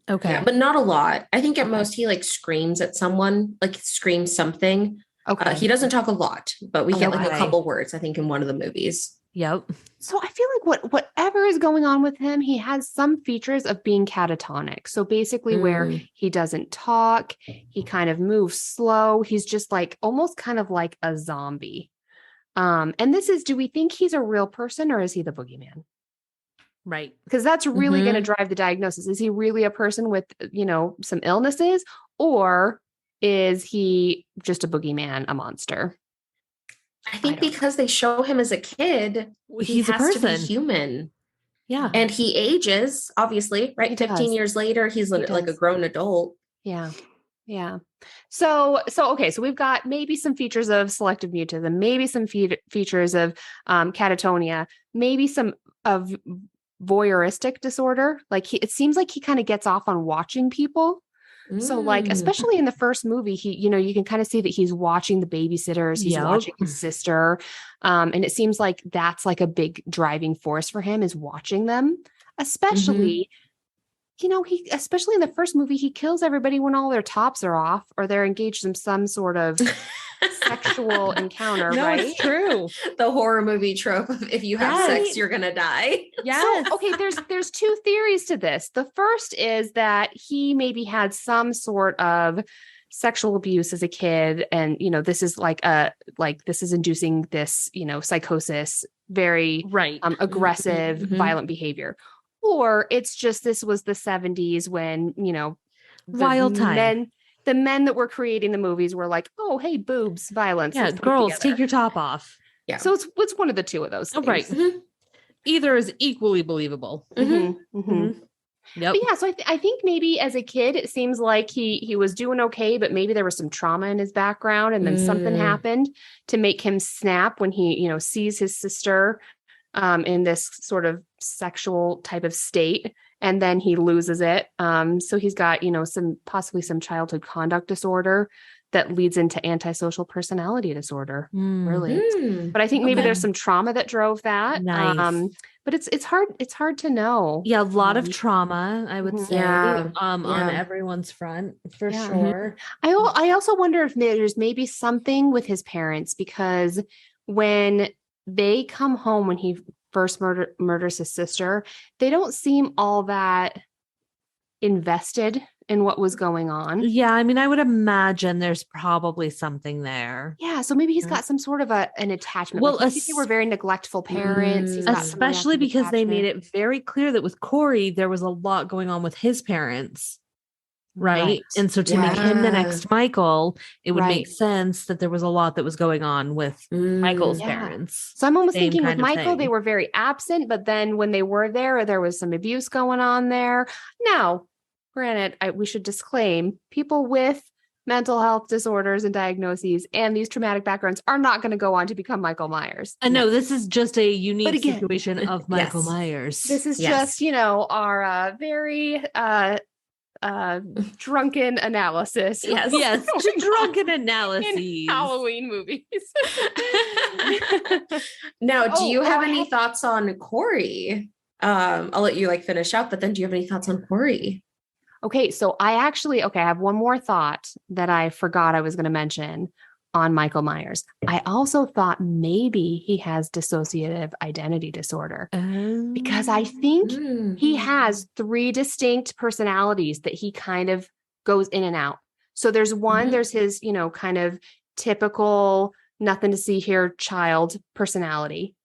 Okay. Yeah, but not a lot. I think at most he like screams at someone, like screams something. Okay. He doesn't talk a lot, but we get like a Okay. couple words, I think, in one of the movies. Yep. So I feel like whatever is going on with him, he has some features of being catatonic. So basically where he doesn't talk, he kind of moves slow. He's just like almost kind of like a zombie. And this is, do we think he's a real person or is he the boogeyman? Right. Because that's really going to drive the diagnosis. Is he really a person with, some illnesses, or is he just a boogeyman, a monster? I think because they show him as a kid, He's he a has to be person. human. Yeah. And he ages, obviously, right? He 15 does. years later, he's He like a does. grown adult. Yeah. Yeah. So okay. So we've got maybe some features of selective mutism, maybe some features of catatonia, maybe some of voyeuristic disorder. Like it seems like he kind of gets off on watching people. So like, especially in the first movie, he, you can kind of see that he's watching the babysitters, he's watching his sister. And it seems like that's like a big driving force for him, is watching them, especially, especially in the first movie, he kills everybody when all their tops are off or they're engaged in some sort of sexual encounter, No, right? it's true. The horror movie trope of if you have sex, you're gonna die. Yes. So, okay, there's two theories to this. The first is that he maybe had some sort of sexual abuse as a kid, and this is this is inducing this psychosis, very aggressive, violent behavior. Or it's just this was the 70s when wild time. The men that were creating the movies were like, oh, hey, boobs, violence. Yeah, girls, take your top off. Yeah. So it's one of the two of those things. Right. Either is equally believable. Yep. But yeah, so I think maybe as a kid, it seems like he was doing okay, but maybe there was some trauma in his background, and then something happened to make him snap when he, sees his sister in this sort of sexual type of state, and then he loses it. So he's got, possibly some childhood conduct disorder that leads into antisocial personality disorder, really. But I think maybe there's some trauma that drove that. Nice. But it's hard to know. Yeah, a lot of trauma, I would say, on Yeah. everyone's front, for sure. I also wonder if there's maybe something with his parents, because when they come home, when he first murders his sister, they don't seem all that invested in what was going on. Yeah, I mean, I would imagine there's probably something there. Yeah, so maybe he's got some sort of an attachment. Well, Like, they were very neglectful parents. He's got some especially because they made attachment. it very clear that with Corey, there was a lot going on with his parents. Right. And so to make him the next Michael, it would make sense that there was a lot that was going on with Michael's parents. So I'm almost Same thinking with kind of Michael, thing. they were very absent, but then when they were there was some abuse going on there. Now, granted, we should disclaim, people with mental health disorders and diagnoses and these traumatic backgrounds are not going to go on to become Michael Myers. I know this is just a unique again, situation of Michael Myers. This is just, our very drunken analysis. Yes, drunken analyses. In Halloween movies. Now, do you have any thoughts on Corey? I'll let you finish up, but then do you have any thoughts on Corey? Okay, so I have one more thought that I forgot I was going to mention on Michael Myers. I also thought maybe he has dissociative identity disorder, because I think he has 3 distinct personalities that he kind of goes in and out. So there's one, there's his, kind of typical nothing to see here child personality.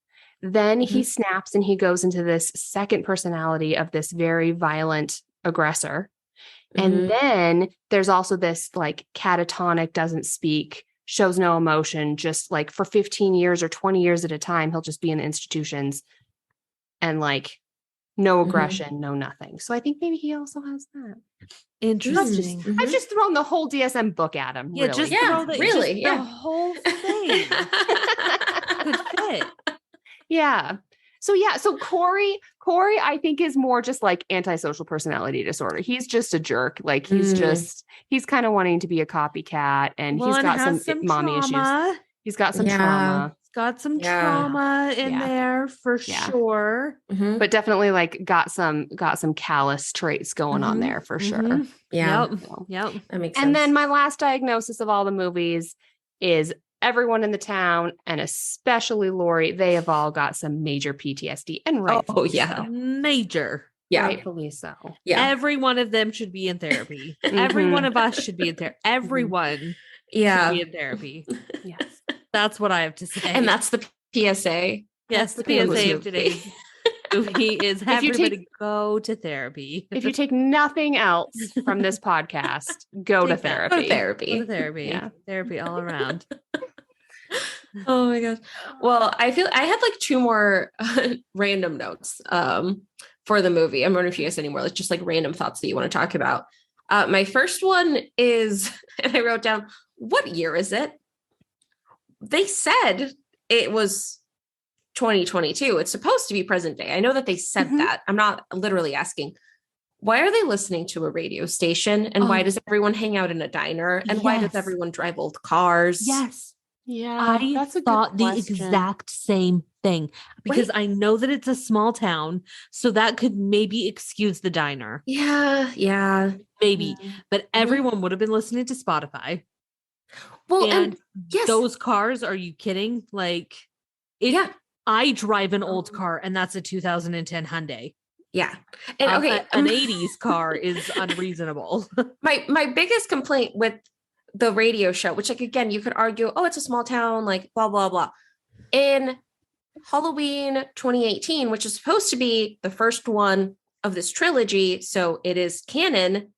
Then he snaps and he goes into this second personality of this very violent aggressor. And then there's also this catatonic, doesn't speak, shows no emotion, just for 15 years or 20 years at a time, he'll just be in the institutions and no aggression, no nothing. So I think maybe he also has that. Interesting. I've just thrown the whole DSM book at him. Yeah, really. throw the whole thing. Could fit. Yeah. So Corey, I think is more just antisocial personality disorder. He's just a jerk. He's kind of wanting to be a copycat, and he's got some mommy trauma. issues. He's got some trauma. He's got some trauma in there for sure. But definitely got some callous traits going on there for sure. Yeah. Yep. That makes sense. And then my last diagnosis of all the movies is everyone in the town, and especially Lori, they have all got some major PTSD, and rightfully so. Major. Yeah. Rightfully so. Yeah. Every one of them should be in therapy. Every one of us should be in therapy. Everyone should be in therapy. Yes. That's what I have to say. And that's the PSA. Yes, the PSA of today's movie is everybody go to therapy. If you take nothing else from this podcast, go to therapy. Go to therapy. Go to therapy. Yeah. Therapy all around. Oh my gosh. Well, I feel I had like 2 more random notes for the movie. I'm wondering if you guys have any more, like just like random thoughts that you want to talk about. My first one is, and I wrote down, what year is it? They said it was 2022. It's supposed to be present day. I know that they said that. I'm not literally asking, why are they listening to a radio station? And why does everyone hang out in a diner? And why does everyone drive old cars? Yes. Yeah. I thought the exact same thing because I know that it's a small town. So that could maybe excuse the diner. Yeah. Yeah. Maybe. But everyone would have been listening to Spotify. Well, and yes, those cars, are you kidding? Like, I drive an old car and that's a 2010 Hyundai. Yeah. And okay, an 80s car is unreasonable. My biggest complaint with the radio show, which like, again, you could argue, oh, it's a small town, like blah, blah, blah. In Halloween 2018, which is supposed to be the first one of this trilogy, so it is canon,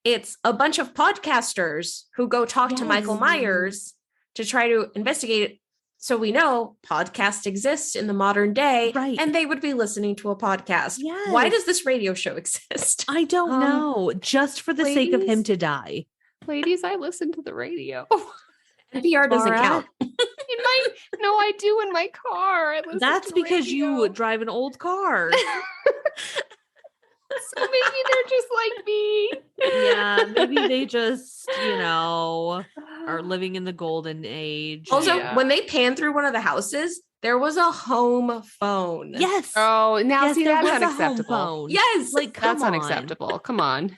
it's a bunch of podcasters who go talk to Michael Myers to try to investigate it. So we know podcasts exist in the modern day, and they would be listening to a podcast. Yes. Why does this radio show exist? I don't know. Just for the sake of him to die. Ladies, I listen to the radio. NPR doesn't count. No, I do in my car. That's because you drive an old car. So maybe they're just like me. Yeah, maybe they just, are living in the golden age. Also, when they pan through one of the houses, there was a home phone. Yes. Oh, now see, that's unacceptable. Yes. Like, that's unacceptable. Come on.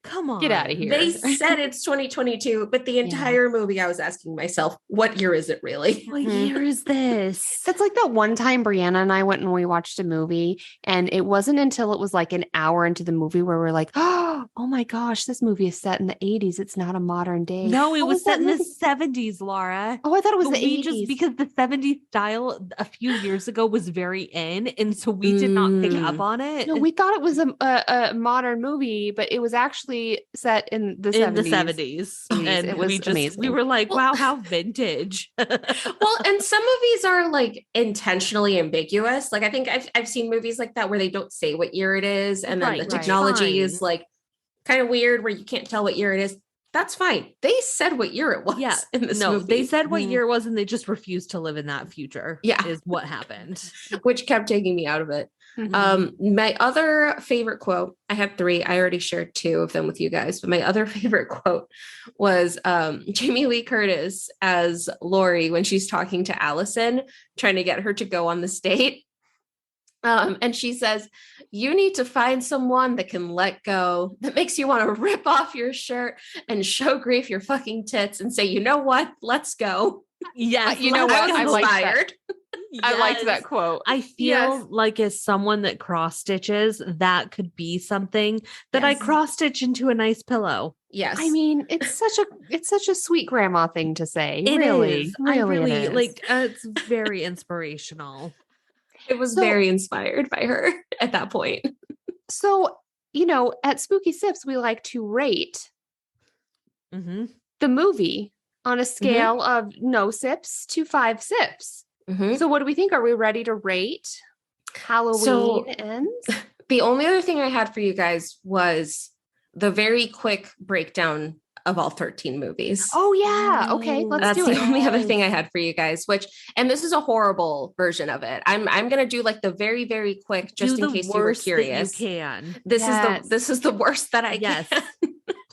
Come on. Get out of here. They said it's 2022, but the entire movie I was asking myself, what year is it really? What year is this? That's like that one time Brianna and I went and we watched a movie, and it wasn't until it was like an hour into the movie where we're like, oh my gosh, this movie is set in the 80s. It's not a modern day. No, it was set in the 70s, Laura. Oh, I thought it was the 80s. Just because the 70s style a few years ago was very in, and so we did not pick up on it. No, we thought it was a modern movie, but it was actually set in the 70s. And it was amazing. We were like, wow, how vintage. Well, and some movies are like intentionally ambiguous. Like I think I've seen movies like that where they don't say what year it is, and then the technology is like kind of weird where you can't tell what year it is. That's fine. They said what year it was. Yeah. In this movie. They said what year it was, and they just refused to live in that future. Yeah. Is what happened. Which kept taking me out of it. My other favorite quote, I had 3. I already shared 2 of them with you guys, but my other favorite quote was Jamie Lee Curtis as Lori when she's talking to Allison, trying to get her to go on this date. And she says, you need to find someone that can let go, that makes you want to rip off your shirt and show grief your fucking tits and say, you know what? Let's go. Yes. You know what? I'm inspired. Yes. I liked that quote. I feel like as someone that cross stitches, that could be something that I cross stitch into a nice pillow. Yes. I mean, it's such a sweet grandma thing to say. It really is. Really, it is. Like it's very inspirational. It was very inspired by her at that point. So, at Spooky Sips, we like to rate the movie on a scale of no sips to 5 sips. So what do we think? Are we ready to rate Halloween Ends? The only other thing I had for you guys was the very quick breakdown of all 13 movies. Oh yeah. Okay. Let's do it. That's the only other thing I had for you guys, and this is a horrible version of it. I'm going to do like the very, very quick, just in case you were curious. You can. This is the worst that I can.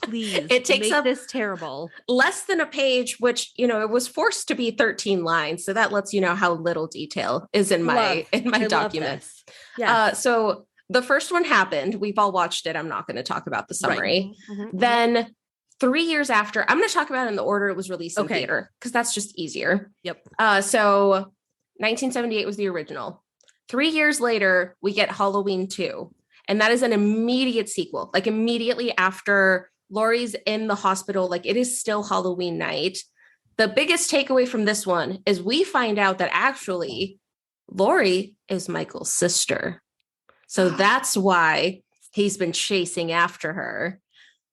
Please. It takes up this terrible. Less than a page, which, it was forced to be 13 lines. So that lets you know how little detail is in my document. So the first one happened. We've all watched it. I'm not going to talk about the summary. Then 3 years after, I'm going to talk about it in the order it was released in theater because that's just easier. Yep. So 1978 was the original. 3 years later, we get Halloween 2. And that is an immediate sequel. Like immediately after Laurie's in the hospital, like it is still Halloween night. The biggest takeaway from this one is we find out that actually Laurie is Michael's sister. So that's why he's been chasing after her.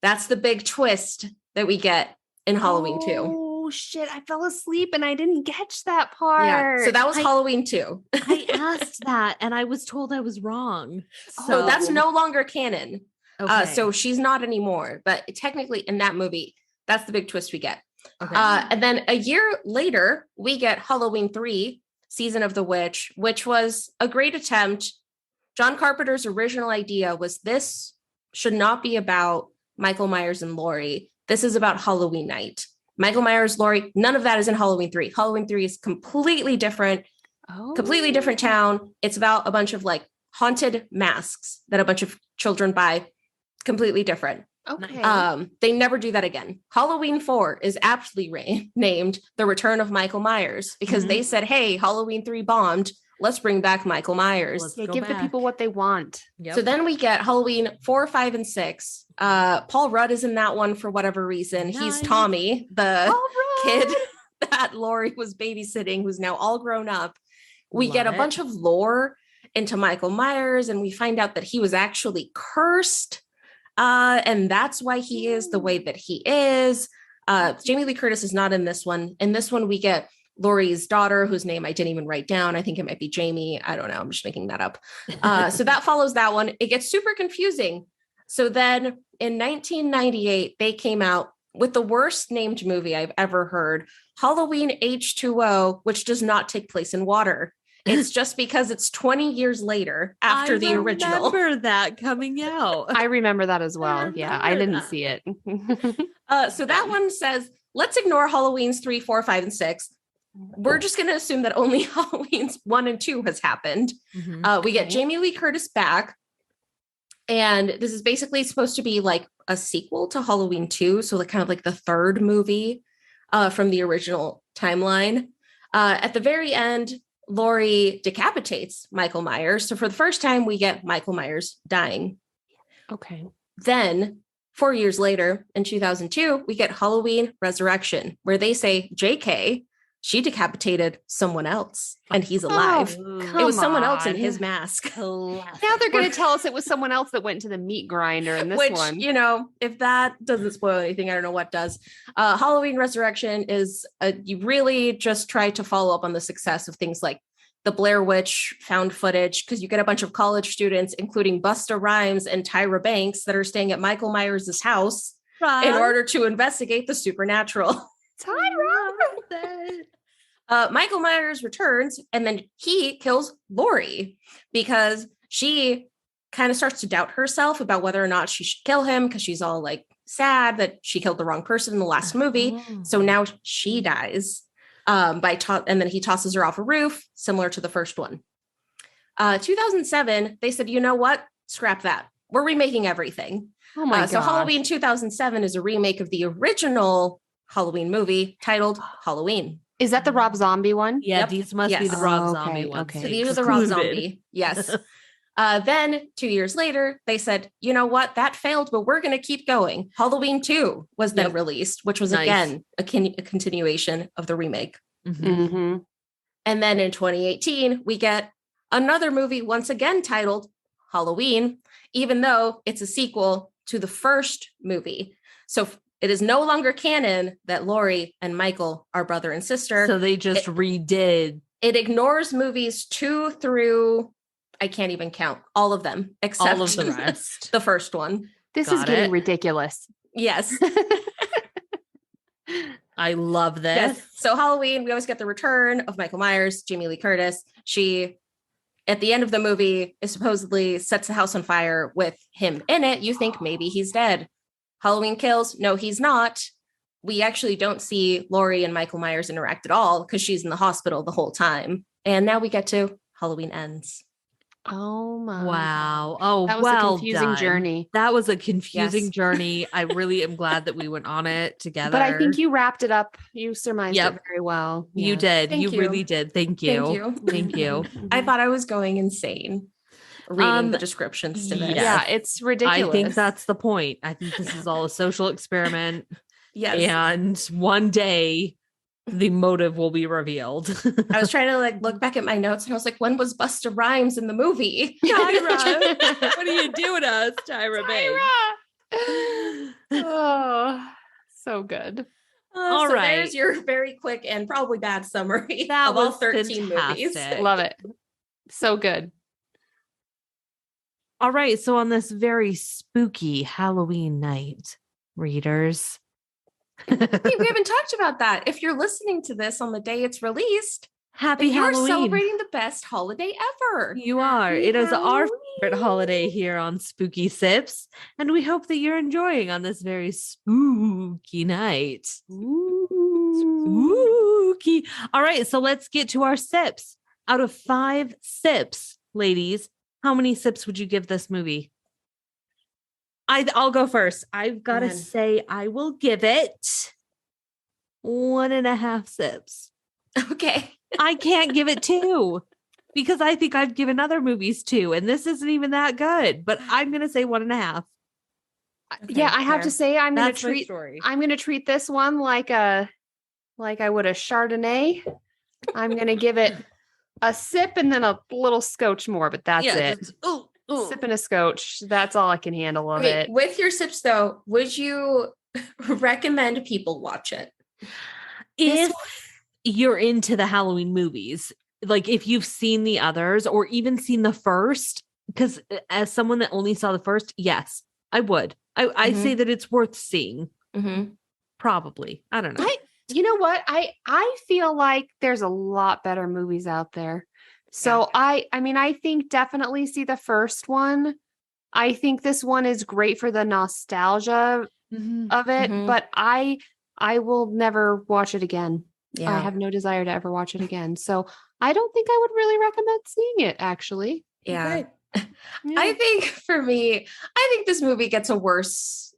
That's the big twist that we get in Halloween 2. Oh shit, I fell asleep and I didn't catch that part. Yeah, so that was Halloween 2. I asked that and I was told I was wrong. So that's no longer canon. Okay. So she's not anymore. But technically in that movie, that's the big twist we get. Okay. And then a year later, we get Halloween 3, Season of the Witch, which was a great attempt. John Carpenter's original idea was this should not be about Michael Myers and Laurie. This is about Halloween night. Michael Myers, Laurie, none of that is in Halloween 3. Halloween 3 is completely different, completely different town. It's about a bunch of like haunted masks that a bunch of children buy, completely different. Okay. They never do that again. Halloween 4 is aptly named The Return of Michael Myers because they said, hey, Halloween 3 bombed. Let's bring back Michael Myers. Give the people what they want. Yep. So then we get Halloween 4, 5, and 6. Paul Rudd is in that one for whatever reason. Nice. He's Tommy, the kid that Laurie was babysitting, who's now all grown up. We get a bunch of lore into Michael Myers, and we find out that he was actually cursed. And that's why he is the way that he is. Jamie Lee Curtis is not in this one. In this one, we get Laurie's daughter, whose name I didn't even write down. I think it might be Jamie. I don't know. I'm just making that up. So that follows that one. It gets super confusing. So then in 1998, they came out with the worst named movie I've ever heard, Halloween H2O, which does not take place in water. It's just because it's 20 years later after the original. I remember that coming out. I remember that as well. Yeah, I didn't see it. So that one says, let's ignore Halloween's 3, 4, 5, and 6. We're just going to assume that only Halloween's 1 and 2 has happened. We get Jamie Lee Curtis back. And this is basically supposed to be like a sequel to Halloween 2. So like kind of like the third movie from the original timeline. At the very end, Laurie decapitates Michael Myers. So for the first time, we get Michael Myers dying. Okay. Then 4 years later, in 2002, we get Halloween Resurrection, where they say, JK, she decapitated someone else and he's alive. It was someone else in his mask. Now they're going to tell us it was someone else that went to the meat grinder in this one. You know, if that doesn't spoil anything, I don't know what does. Halloween Resurrection is, you really just try to follow up on the success of things like the Blair Witch found footage, because you get a bunch of college students, including Busta Rhymes and Tyra Banks, that are staying at Michael Myers' house in order to investigate the supernatural. Michael Myers returns, and then he kills Laurie because she kind of starts to doubt herself about whether or not she should kill him, because she's all like sad that she killed the wrong person in the last movie. So now she dies and then he tosses her off a roof, similar to the first one. 2007, they said, you know what? Scrap that. We're remaking everything. Oh my God. So Halloween 2007 is a remake of the original Halloween movie titled Halloween. Is that the Rob Zombie one? Yeah, these must be the Rob Zombie ones. Okay. So these are the Rob Zombie. Yes. Then 2 years later, they said, you know what? That failed, but we're going to keep going. Halloween 2 was then released, which was again a continuation of the remake. Mm-hmm. And then in 2018, we get another movie once again titled Halloween, even though it's a sequel to the first movie. So it is no longer canon that Laurie and Michael are brother and sister. So they just redid. It ignores movies 2 through, I can't even count all of them, except all of the rest. The first one. This is getting ridiculous. Yes. I love this. Yes. So Halloween, we always get the return of Michael Myers, Jamie Lee Curtis. She, at the end of the movie, is supposedly sets the house on fire with him in it. You think maybe he's dead. Halloween Kills. No, he's not. We actually don't see Laurie and Michael Myers interact at all because she's in the hospital the whole time. And now we get to Halloween Ends. Oh my. Wow. Gosh. Oh, that was a confusing done. journey. That was a confusing Yes. journey. I really am glad that we went on it together. But I think you wrapped it up. You surmised it very well. You Yeah. did. Thank you you. really did. Thank you. Thank you. Thank you. I thought I was going insane reading the descriptions to this. Yeah, it's ridiculous. I think that's the point. I think this is all a social experiment. Yes. And one day the motive will be revealed. I was trying to like look back at my notes and I was like, when was Busta Rhymes in the movie? Tyra, what are you doing to us, Tyra, babe? Oh, so good. All so right. There's your very quick and probably bad summary That of all was 13 movies. fantastic. Love it. So good. All right. So on this very spooky Halloween night, readers. Hey, we haven't talked about that. If you're listening to this on the day it's released, Happy you're Halloween. celebrating the best holiday ever. You are. Happy It is our Halloween. favorite holiday here on Spooky Sips. And we hope that you're enjoying on this very spooky night. Spooky. All right. So let's get to our sips. Out of 5 sips, ladies, how many sips would you give this movie? I'll go first. I've got to say, I will give it 1.5 sips. Okay. I can't give it 2 because I think I've given other movies 2, and this isn't even that good. But I'm gonna say 1.5. Okay, I have to say I'm gonna treat this one like I would a Chardonnay. I'm gonna give it a sip and then a little scotch more, but that's it. Sip and a scotch. That's all I can handle of it. With your sips, though, would you recommend people watch it? If you're into the Halloween movies, like if you've seen the others or even seen the first, because as someone that only saw the first, yes, I would. I'd say that it's worth seeing. Probably. I don't know. You know what? I feel like there's a lot better movies out there. So I mean, I think definitely see the first one. I think this one is great for the nostalgia of it, but I will never watch it again. Yeah. I have no desire to ever watch it again. So I don't think I would really recommend seeing it, actually. Yeah. I think for me, I think this movie gets a worse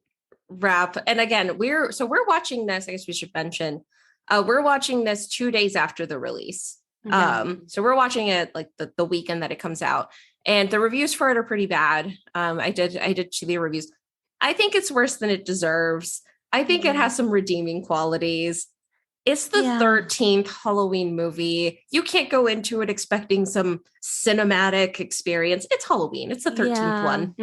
rap. And again, we're watching this, I guess we should mention, we're watching this 2 days after the release. So we're watching it like the weekend that it comes out, and the reviews for it are pretty bad. I did see the reviews. I think it's worse than it deserves. I think it has some redeeming qualities. It's the 13th Halloween movie. You can't go into it expecting some cinematic experience. It's Halloween. It's the 13th one.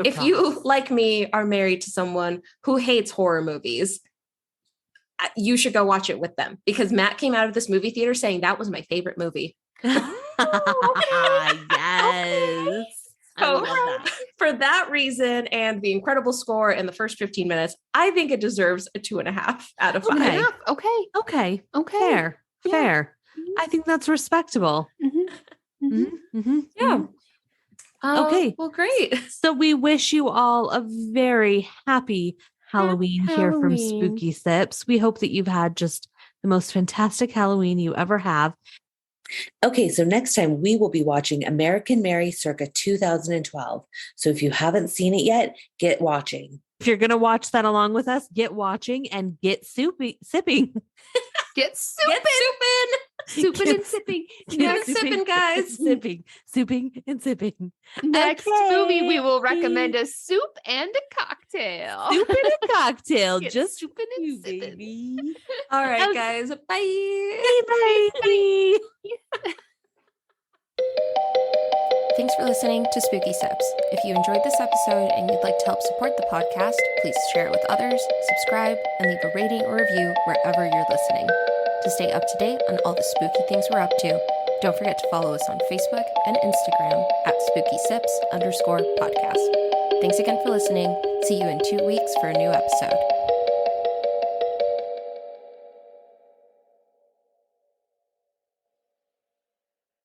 If you, like me, are married to someone who hates horror movies, you should go watch it with them, because Matt came out of this movie theater saying that was my favorite movie. Yes. So for that reason and the incredible score in the first 15 minutes, I think it deserves a 2.5 out of 5. Okay. Fair. I think that's respectable. Yeah. Okay. Well, great. So we wish you all a very happy Halloween here from Spooky Sips. We hope that you've had just the most fantastic Halloween you ever have. Okay, so next time we will be watching American Mary circa 2012. So if you haven't seen it yet, get watching. If you're going to watch that along with us, get watching and get sipping. Get souping. Souping and sipping. Get sipping, guys. Souping and sipping. Next movie, we will recommend a soup and a cocktail. Soup and a cocktail. Just souping and sipping. baby. All right, guys. Bye. Bye. Thanks for listening to Spooky Sips. If you enjoyed this episode and you'd like to help support the podcast, please share it with others, subscribe, and leave a rating or review wherever you're listening. To stay up to date on all the spooky things we're up to, don't forget to follow us on Facebook and Instagram at SpookySips_podcast. Thanks again for listening. See you in 2 weeks for a new episode.